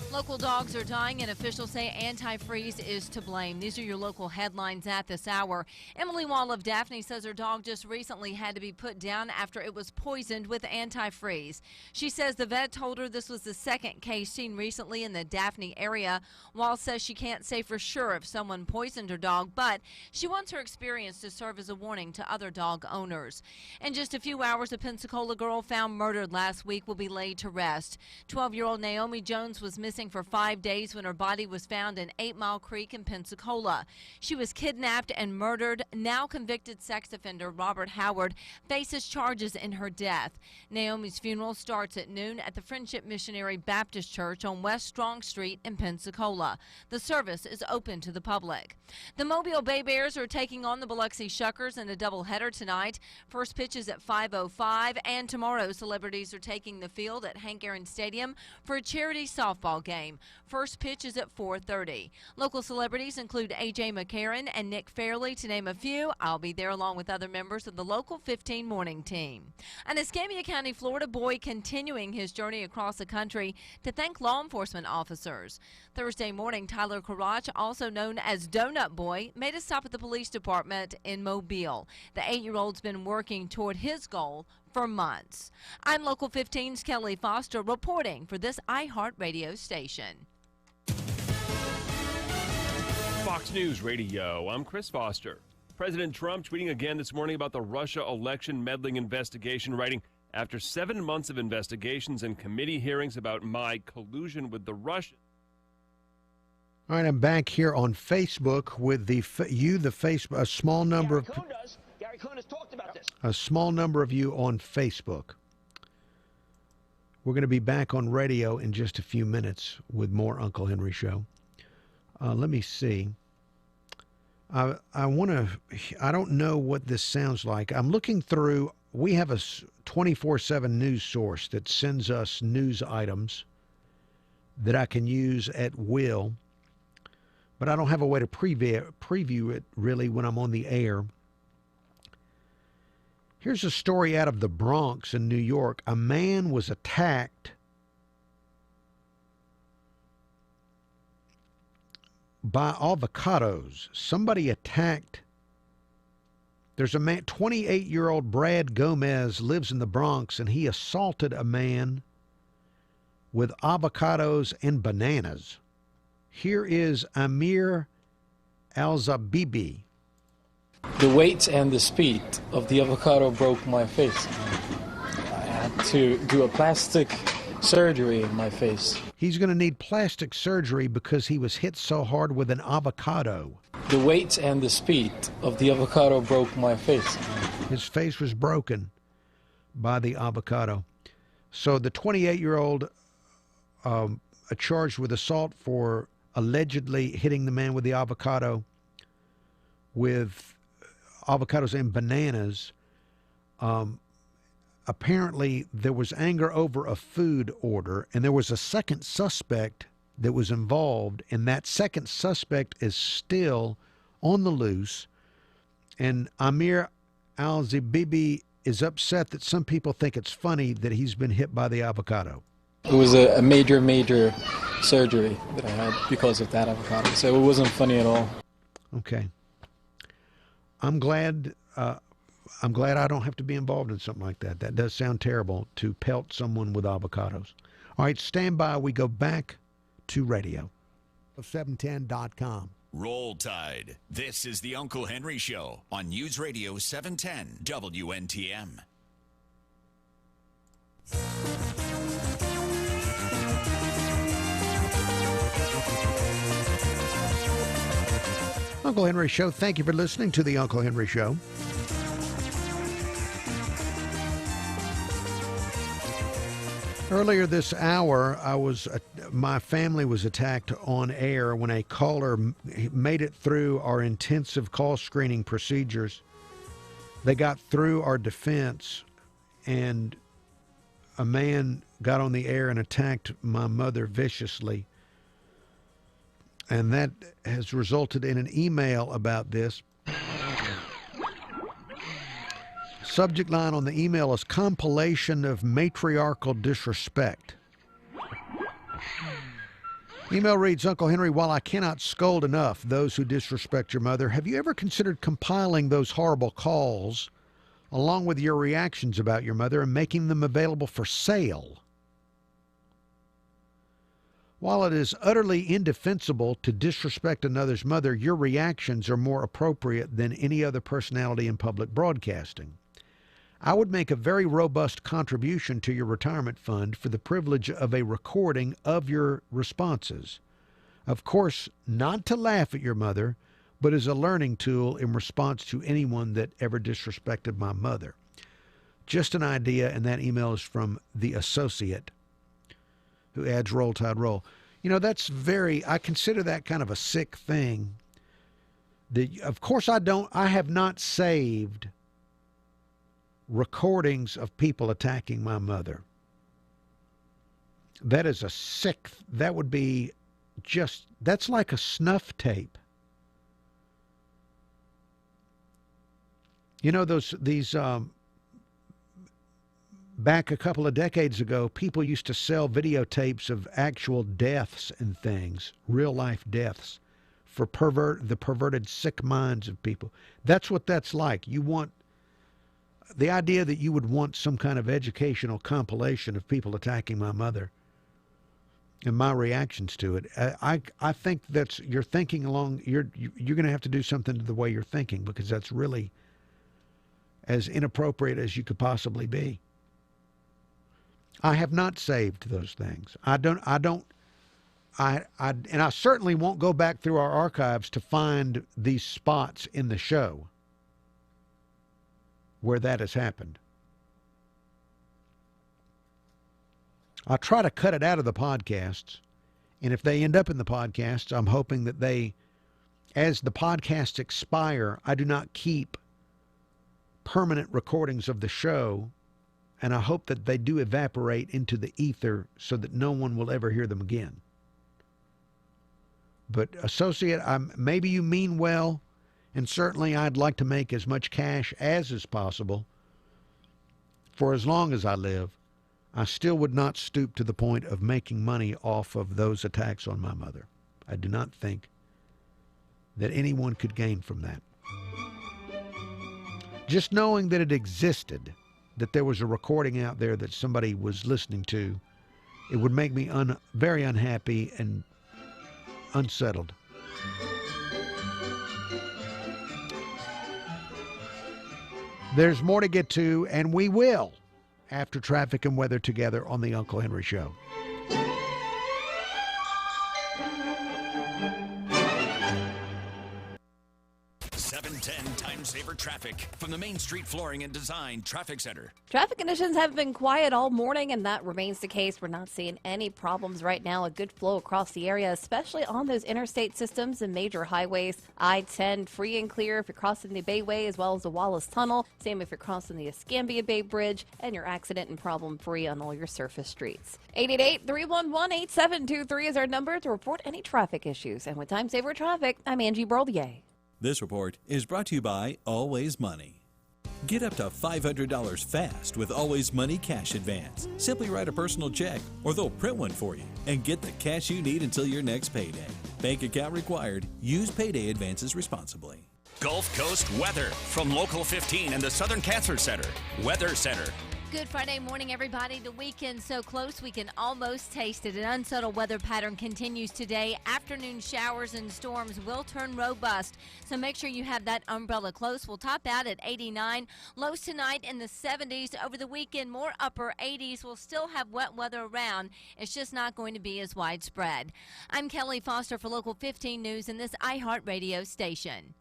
Local dogs are dying, and officials say antifreeze is to blame. These are your local headlines at this hour. Emily Wall of Daphne says her dog just recently had to be put down after it was poisoned with antifreeze. She says the vet told her this was the second case seen recently in the Daphne area. Wall says she can't say for sure if someone poisoned her dog, but she wants her experience to serve as a warning to other dog owners. In just a few hours, a Pensacola girl found murdered last week will be laid to rest. 12-year-old Naomi Jones was missing for 5 days when her body was found in 8 Mile Creek in Pensacola. She was kidnapped and murdered. Now convicted sex offender Robert Howard faces charges in her death. Naomi's funeral starts at noon at the Friendship Missionary Baptist Church on West Strong Street in Pensacola. The service is open to the public. The Mobile Bay Bears are taking on the Biloxi Shuckers in a doubleheader tonight. First pitch is at 5:05, and tomorrow celebrities are taking the field at Hank Aaron Stadium for a charity softball game. First pitch is at 4:30. Local celebrities include A.J. McCarron and Nick Fairley, to name a few. I'll be there along with other members of the Local 15 morning team. An Escambia County, Florida boy continuing his journey across the country to thank law enforcement officers. Thursday morning, Tyler Karach, also known as Donut Boy, made a stop at the police department in Mobile. The 8-year-old's been working toward his goal for months. I'm Local 15's Kelly Foster reporting for this iHeartRadio station. Fox News Radio, I'm Chris Foster. President Trump tweeting again this morning about the Russia election meddling investigation, writing, after 7 months of investigations and committee hearings about my collusion with the Russians. All right, I'm back here on Facebook with a small number of Gary Cohn has talked about this. A small number of you on Facebook. We're going to be back on radio in just a few minutes with more Uncle Henry Show. Let me see. I don't know what this sounds like. I'm looking through. We have a 24/7 news source that sends us news items that I can use at will, but I don't have a way to preview it really when I'm on the air. Here's a story out of the Bronx in New York. A man was attacked by avocados. Somebody attacked. There's a man, 28-year-old Brad Gomez lives in the Bronx, and he assaulted a man with avocados and bananas. Here is Amir Al-Zabibi. The weight and the speed of the avocado broke my face. I had to do a plastic surgery in my face. He's going to need plastic surgery because he was hit so hard with an avocado. The weight and the speed of the avocado broke my face. His face was broken by the avocado. So the 28-year-old charged with assault for allegedly hitting the man with the avocado with avocados and bananas. Apparently there was anger over a food order, and there was a second suspect that was involved, and that second suspect is still on the loose. And Amir Al-Zabibi is upset that some people think it's funny that he's been hit by the avocado. It was a major surgery that I had because of that avocado, so it wasn't funny at all. Okay. I'm glad I'm glad I don't have to be involved in something like that. That does sound terrible, to pelt someone with avocados. All right, stand by. We go back to radio. 710.com. Roll Tide. This is the Uncle Henry Show on News Radio 710 WNTM. Uncle Henry Show. Thank you for listening to the Uncle Henry Show. Earlier this hour, my family was attacked on air when a caller made it through our intensive call screening procedures. They got through our defense, and a man got on the air and attacked my mother viciously. And that has resulted in an email about this. Subject line on the email is compilation of matriarchal disrespect. Email reads, Uncle Henry, while I cannot scold enough those who disrespect your mother, have you ever considered compiling those horrible calls along with your reactions about your mother and making them available for sale? While it is utterly indefensible to disrespect another's mother, your reactions are more appropriate than any other personality in public broadcasting. I would make a very robust contribution to your retirement fund for the privilege of a recording of your responses. Of course, not to laugh at your mother, but as a learning tool in response to anyone that ever disrespected my mother. Just an idea, and that email is from The Associate, who adds Roll Tide Roll. You know, I consider that kind of a sick thing. Of course, I have not saved recordings of people attacking my mother. That is that would be that's like a snuff tape. You know, these back a couple of decades ago, people used to sell videotapes of actual deaths and things, real life deaths, for the perverted sick minds of people. That's what that's like. You want the idea that you would want some kind of educational compilation of people attacking my mother and my reactions to it. I think you're thinking along. You're going to have to do something to the way you're thinking, because that's really as inappropriate as you could possibly be. I have not saved those things. And I certainly won't go back through our archives to find these spots in the show where that has happened. I'll try to cut it out of the podcasts, and if they end up in the podcasts, I'm hoping that as the podcasts expire, I do not keep permanent recordings of the show, and I hope that they do evaporate into the ether so that no one will ever hear them again. But Associate, maybe you mean well, and certainly I'd like to make as much cash as is possible for as long as I live. I still would not stoop to the point of making money off of those attacks on my mother. I do not think that anyone could gain from that. Just knowing that it existed, that there was a recording out there that somebody was listening to, it would make me very unhappy and unsettled. There's more to get to, and we will, after traffic and weather together on the Uncle Henry Show. 710 Time Saver Traffic from the Main Street Flooring and Design Traffic Center. Traffic conditions have been quiet all morning, and that remains the case. We're not seeing any problems right now. A good flow across the area, especially on those interstate systems and major highways. I-10 free and clear if you're crossing the Bayway as well as the Wallace Tunnel. Same if you're crossing the Escambia Bay Bridge, and you're accident and problem free on all your surface streets. 888-311-8723 is our number to report any traffic issues. And with Time Saver Traffic, I'm Angie Broldier. This report is brought to you by Always Money. Get up to $500 fast with Always Money Cash Advance. Simply write a personal check, or they'll print one for you, and get the cash you need until your next payday. Bank account required. Use payday advances responsibly. Gulf Coast weather from Local 15 and the Southern Cancer Center. Weather Center. Good Friday morning, everybody. The weekend so close we can almost taste it. An unsettled weather pattern continues today. Afternoon showers and storms will turn robust, so make sure you have that umbrella close. We'll top out at 89. Lows tonight in the 70s. Over the weekend, more upper 80s. We'll still have wet weather around. It's just not going to be as widespread. I'm Kelly Foster for Local 15 News in this iHeartRadio station.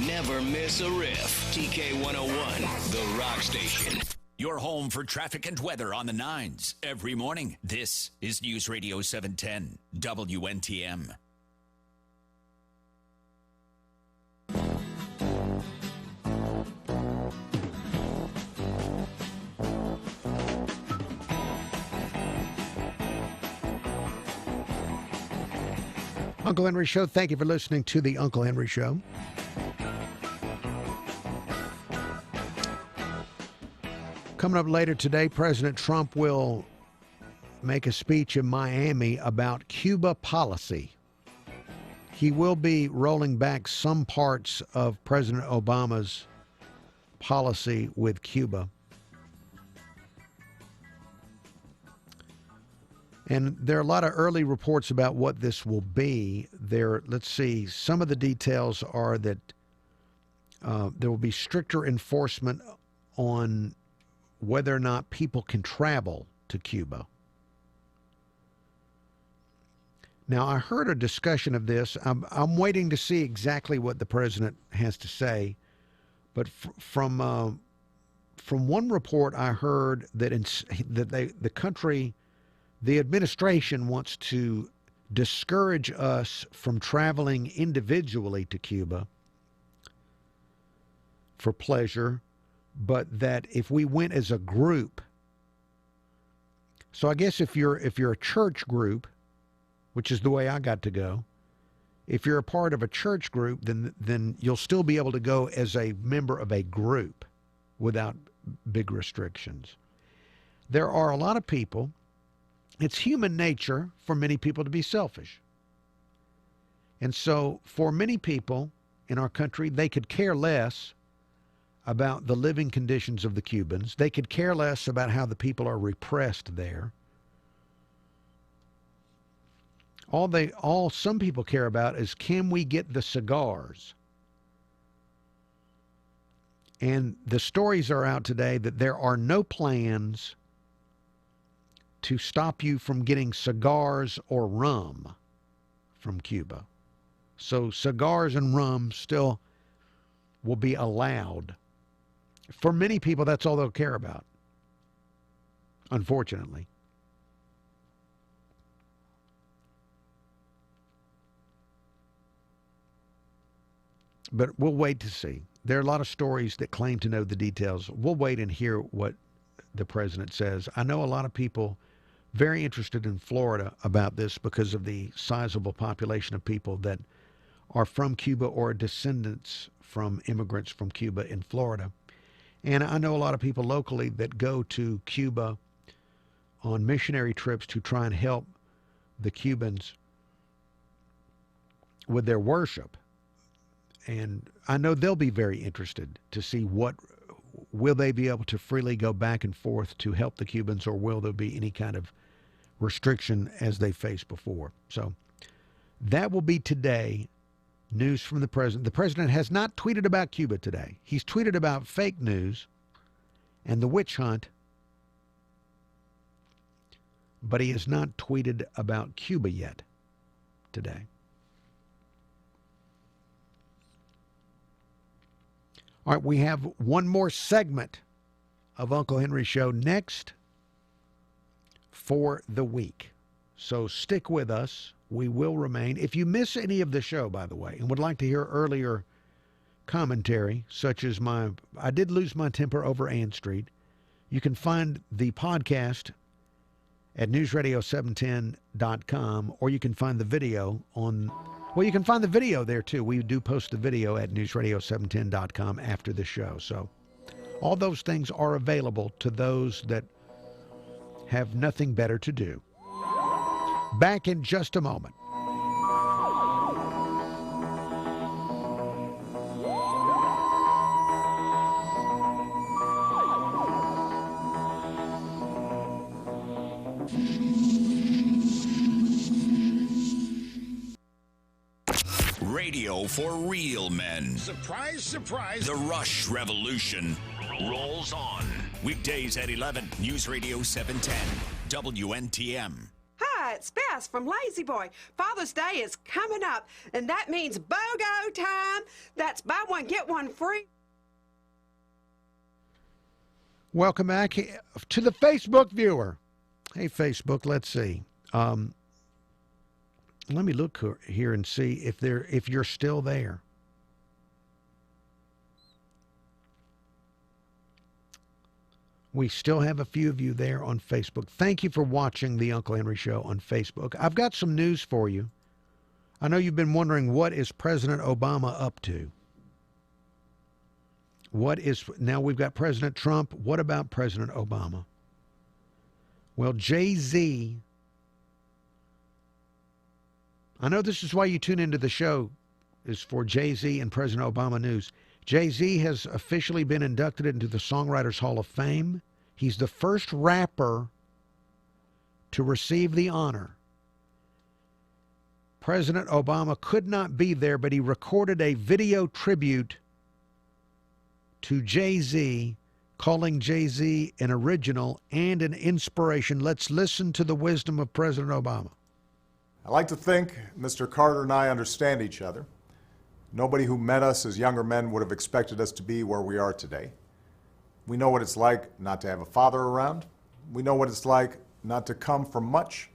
Never miss a riff. TK 101, the rock station. Your home for traffic and weather on the 9s every morning. This is News Radio 710 WNTM. Uncle Henry Show. Thank you for listening to the Uncle Henry Show. Coming up later today, President Trump will make a speech in Miami about Cuba policy. He will be rolling back some parts of President Obama's policy with Cuba. And there are a lot of early reports about what this will be. Let's see, some of the details are that there will be stricter enforcement on whether or not people can travel to Cuba. Now, I heard a discussion of this. I'm waiting to see exactly what the president has to say. But from one report, I heard that the administration wants to discourage us from traveling individually to Cuba for pleasure, but that if we went as a group, so I guess if you're a church group, which is the way I got to go, if you're a part of a church group, then you'll still be able to go as a member of a group without big restrictions. There are a lot of people. It's human nature for many people to be selfish. And so for many people in our country, they could care less about the living conditions of the Cubans. They could care less about how the people are repressed there. All some people care about is, can we get the cigars? And the stories are out today that there are no plans to stop you from getting cigars or rum from Cuba. So cigars and rum still will be allowed. For many people, that's all they'll care about, unfortunately. But we'll wait to see. There are a lot of stories that claim to know the details. We'll wait and hear what the president says. I know a lot of people very interested in Florida about this because of the sizable population of people that are from Cuba or descendants from immigrants from Cuba in Florida. And I know a lot of people locally that go to Cuba on missionary trips to try and help the Cubans with their worship. And I know they'll be very interested to see will they be able to freely go back and forth to help the Cubans, or will there be any kind of restriction as they faced before. So that will be today. News from the president. The president has not tweeted about Cuba today. He's tweeted about fake news and the witch hunt, but he has not tweeted about Cuba yet today. All right, we have one more segment of Uncle Henry Show next for the week. So stick with us. We will remain. If you miss any of the show, by the way, and would like to hear earlier commentary, such as I did lose my temper over Ann Street, you can find the podcast at newsradio710.com, or you can find the video you can find the video there too. We do post the video at newsradio710.com after the show. So all those things are available to those that have nothing better to do. Back in just a moment. Radio for real men. Surprise, surprise. The Rush Revolution rolls on. Weekdays at 11, News Radio 710, WNTM. Hi, it's Bess from Lazy Boy. Father's Day is coming up, and that means BOGO time. That's buy one, get one free. Welcome back to the Facebook viewer. Hey, Facebook, let's see. Let me look here and see if you're still there. We still have a few of you there on Facebook. Thank you for watching the Uncle Henry Show on Facebook. I've got some news for you. I know you've been wondering, what is President Obama up to? Now we've got President Trump. What about President Obama? Well, Jay-Z, I know this is why you tune into the show, is for Jay-Z and President Obama news. Jay-Z has officially been inducted into the Songwriters Hall of Fame. He's the first rapper to receive the honor. President Obama could not be there, but he recorded a video tribute to Jay-Z, calling Jay-Z an original and an inspiration. Let's listen to the wisdom of President Obama. I like to think Mr. Carter and I understand each other. Nobody who met us as younger men would have expected us to be where we are today. We know what it's like not to have a father around. We know what it's like not to come from much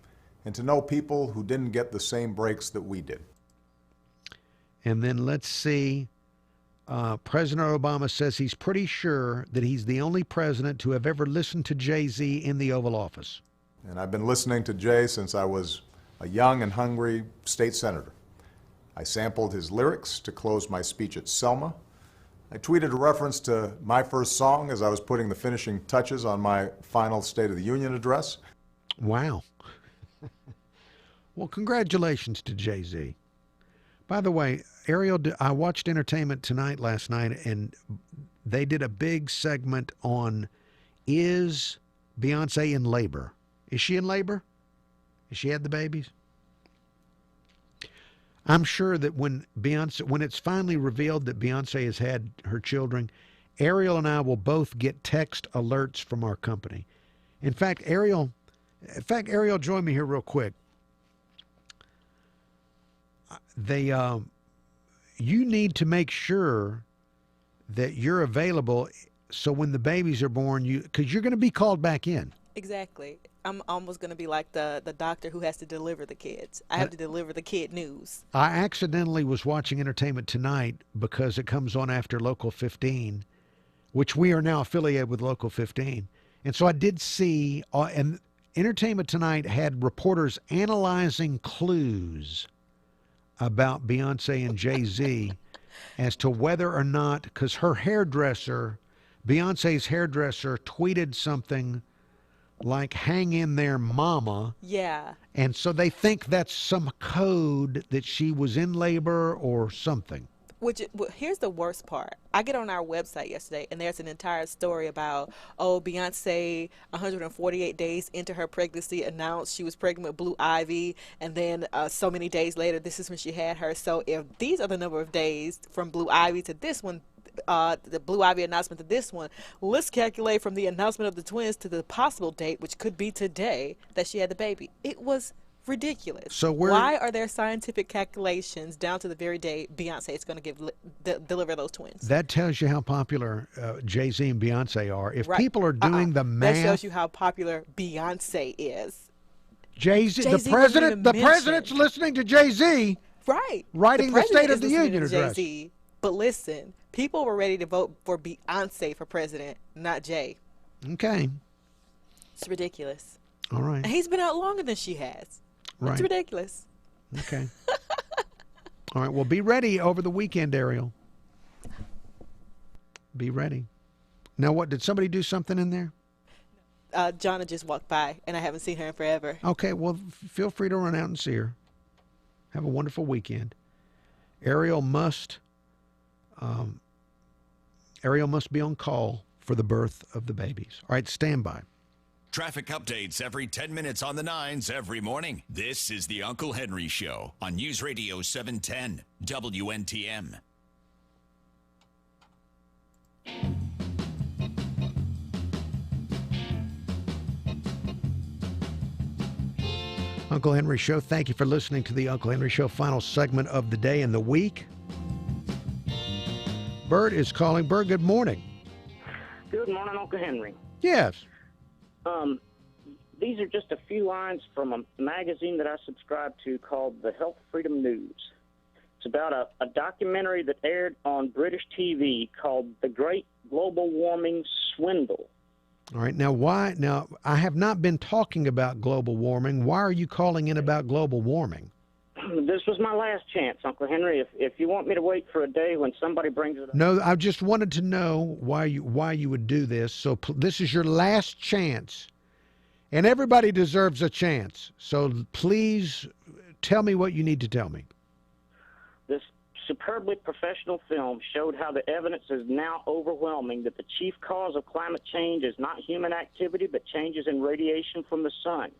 and to know people who didn't get the same breaks that we did. And then let's see. President Obama says he's pretty sure that he's the only president to have ever listened to Jay-Z in the Oval Office. And I've been listening to Jay since I was a young and hungry state senator. I sampled his lyrics to close my speech at Selma. I tweeted a reference to my first song as I was putting the finishing touches on my final State of the Union address. Wow. Well, congratulations to Jay-Z. By the way, Ariel, I watched Entertainment Tonight last night, and they did a big segment on, is Beyonce in labor? Is she in labor? Has she had the babies? I'm sure that when it's finally revealed that Beyonce has had her children, Ariel and I will both get text alerts from our company. In fact, Ariel, join me here real quick. You need to make sure that you're available so when the babies are born, because you're going to be called back in. Exactly. I'm almost going to be like the doctor who has to deliver the kids. I have to deliver the kid news. I accidentally was watching Entertainment Tonight because it comes on after Local 15, which we are now affiliated with Local 15. And so I did see, and Entertainment Tonight had reporters analyzing clues about Beyonce and Jay-Z as to whether or not, because her hairdresser, Beyonce's hairdresser, tweeted something like "hang in there, mama." Yeah. And so they think that's some code that she was in labor or something. Here's the worst part. I get on our website yesterday, and there's an entire story about, Beyonce, 148 days into her pregnancy, announced she was pregnant with Blue Ivy, and then so many days later, this is when she had her. So if these are the number of days from Blue Ivy to this one, the Blue Ivy announcement to this one, let's calculate from the announcement of the twins to the possible date, which could be today, that she had the baby. It was ridiculous. So why are there scientific calculations down to the very day Beyonce is going to deliver those twins? That tells you how popular Jay-Z and Beyonce are. If Right. people are doing the math, that shows you how popular Beyonce is. Jay-Z, the Jay-Z president's listening to Jay-Z, right? Writing the State of the Union address. Jay-Z. But listen, people were ready to vote for Beyonce for president, not Jay. Okay. It's ridiculous. All right. And he's been out longer than she has. Right. It's ridiculous. Okay. All right. Well, be ready over the weekend, Ariel. Be ready. Now, what, did somebody do something in there? Jonna just walked by, and I haven't seen her in forever. Okay. Well, feel free to run out and see her. Have a wonderful weekend. Ariel must be on call for the birth of the babies. All right. Stand by. Traffic updates every 10 minutes on the 9s every morning. This is the Uncle Henry Show on News Radio 710 WNTM. Uncle Henry Show. Thank you for listening to the Uncle Henry Show, final segment of the day and the week. Bert is calling. Bert, good morning. Good morning, Uncle Henry. Yes. These are just a few lines from a magazine that I subscribe to called the Health Freedom News. It's about a documentary that aired on British TV called The Great Global Warming Swindle. All right. Now, why? Now, I have not been talking about global warming. Why are you calling in about global warming? This was my last chance, Uncle Henry. If you want me to wait for a day when somebody brings it up. No, I just wanted to know why you would do this. So this is your last chance. And everybody deserves a chance. So please tell me what you need to tell me. This superbly professional film showed how the evidence is now overwhelming that the chief cause of climate change is not human activity, but changes in radiation from the sun.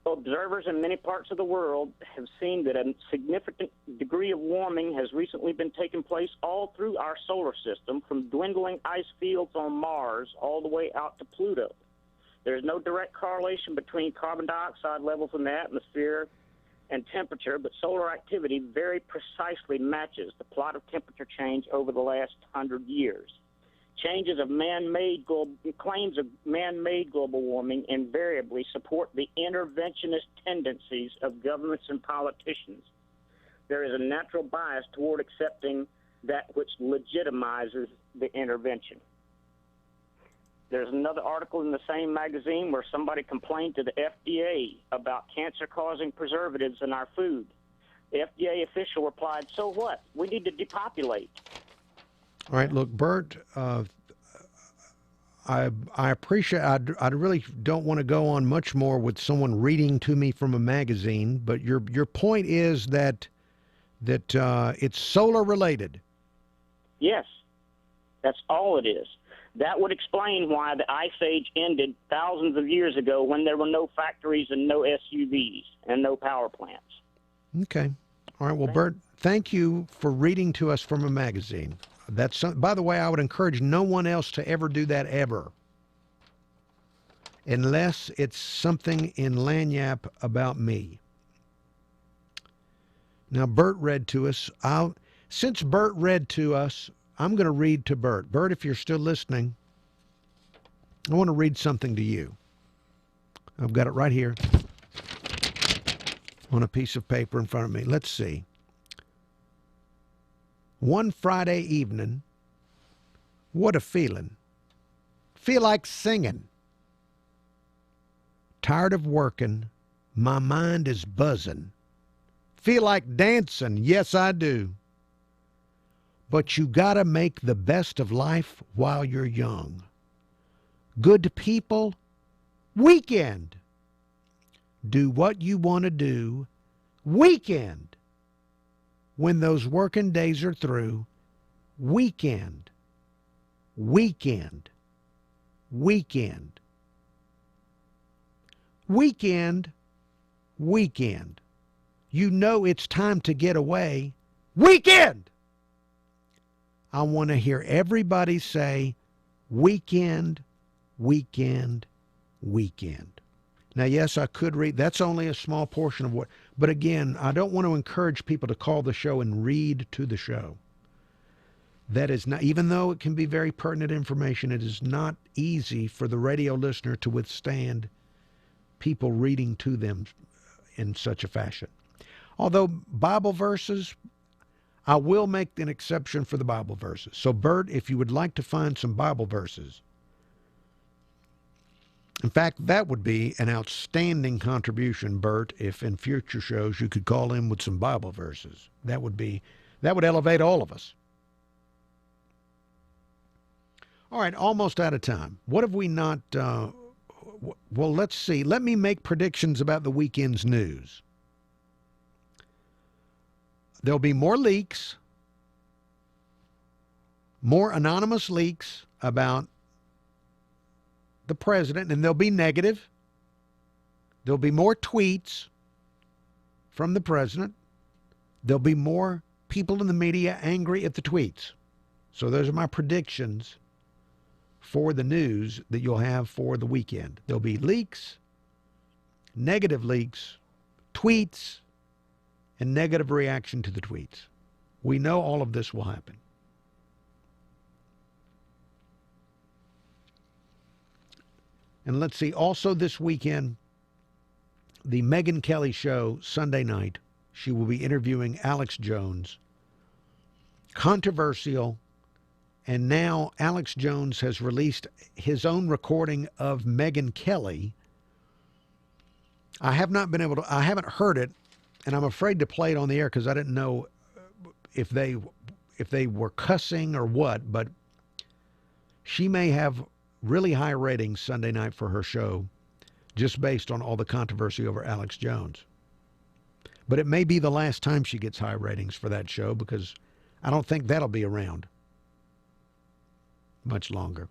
Observers in many parts of the world have seen that a significant degree of warming has recently been taking place all through our solar system, from dwindling ice fields on Mars all the way out to Pluto. There's no direct correlation between carbon dioxide levels in the atmosphere and temperature, but solar activity very precisely matches the plot of temperature change over the last 100 years. Claims of man-made global warming invariably support the interventionist tendencies of governments and politicians. There is a natural bias toward accepting that which legitimizes the intervention. There's another article in the same magazine where somebody complained to the FDA about cancer-causing preservatives in our food. The FDA official replied, "So what? We need to depopulate." All right, look, Bert, I appreciate, I really don't want to go on much more with someone reading to me from a magazine, but your point is that it's solar related. Yes, that's all it is. That would explain why the Ice Age ended thousands of years ago when there were no factories and no SUVs and no power plants. Okay. All right, well, Bert, thank you for reading to us from a magazine. By the way, I would encourage no one else to ever do that ever, unless it's something in Lagniappe about me. Now, Bert read to us. Since Bert read to us, I'm going to read to Bert. Bert, if you're still listening, I want to read something to you. I've got it right here on a piece of paper in front of me. Let's see. One Friday evening, what a feeling. Feel like singing. Tired of working, my mind is buzzing. Feel like dancing, yes I do. But you gotta make the best of life while you're young. Good people, weekend. Do what you want to do, weekend. When those working days are through, weekend, weekend, weekend, weekend, weekend. You know it's time to get away, weekend. I want to hear everybody say weekend, weekend, weekend. Now, yes, I could read. That's only a small portion of what. But again, I don't want to encourage people to call the show and read to the show. That is not, even though it can be very pertinent information, it is not easy for the radio listener to withstand people reading to them in such a fashion. Although Bible verses, I will make an exception for the Bible verses. So, Bert, if you would like to find some Bible verses, in fact, that would be an outstanding contribution, Bert, if in future shows you could call in with some Bible verses. That would elevate all of us. All right, almost out of time. What have we not, well, let's see. Let me make predictions about the weekend's news. There'll be more leaks, more anonymous leaks about the president, and they'll be negative. There'll be more tweets from the president. There'll be more people in the media angry at the tweets. So those are my predictions for the news that you'll have for the weekend. There'll be leaks, negative leaks, tweets, and negative reaction to the tweets. We know all of this will happen. And let's see, also this weekend, the Megyn Kelly show, Sunday night, she will be interviewing Alex Jones. Controversial. And now Alex Jones has released his own recording of Megyn Kelly. I haven't heard it, and I'm afraid to play it on the air because I didn't know if they were cussing or what, but she may have really high ratings Sunday night for her show just based on all the controversy over Alex Jones. But it may be the last time she gets high ratings for that show because I don't think that'll be around much longer.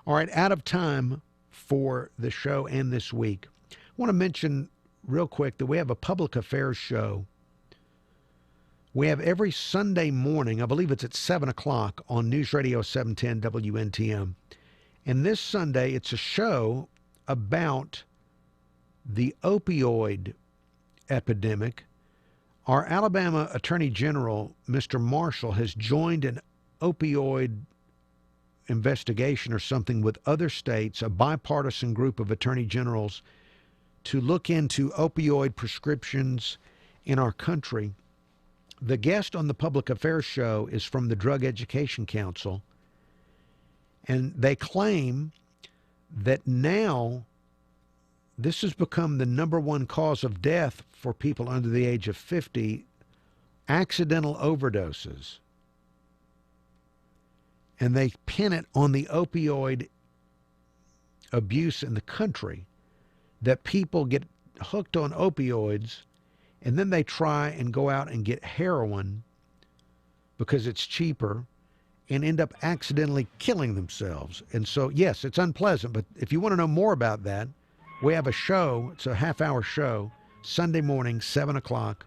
All right, out of time for the show and this week. I want to mention real quick that we have a public affairs show. We have every Sunday morning, I believe it's at 7 o'clock on News Radio 710 WNTM. And this Sunday, it's a show about the opioid epidemic. Our Alabama Attorney General, Mr. Marshall, has joined an opioid investigation or something with other states, a bipartisan group of attorney generals, to look into opioid prescriptions in our country. The guest on the public affairs show is from the Drug Education Council, and they claim that now this has become the number one cause of death for people under the age of 50, accidental overdoses. And they pin it on the opioid abuse in the country, that people get hooked on opioids and then they try and go out and get heroin because it's cheaper and end up accidentally killing themselves. And so, yes, it's unpleasant, but if you want to know more about that, we have a show, it's a half-hour show, Sunday morning, 7 o'clock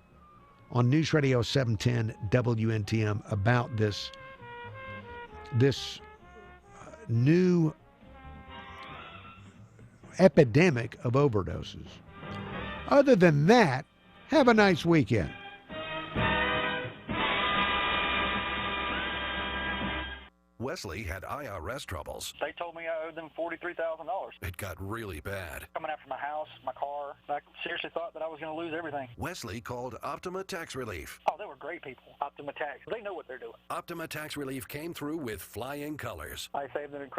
on News Radio 710 WNTM about this new epidemic of overdoses. Other than that, have a nice weekend. Wesley had IRS troubles. They told me I owed them $43,000. It got really bad. Coming after my house, my car. I seriously thought that I was going to lose everything. Wesley called Optima Tax Relief. Oh, they were great people. Optima Tax. They know what they're doing. Optima Tax Relief came through with flying colors. I saved an incredible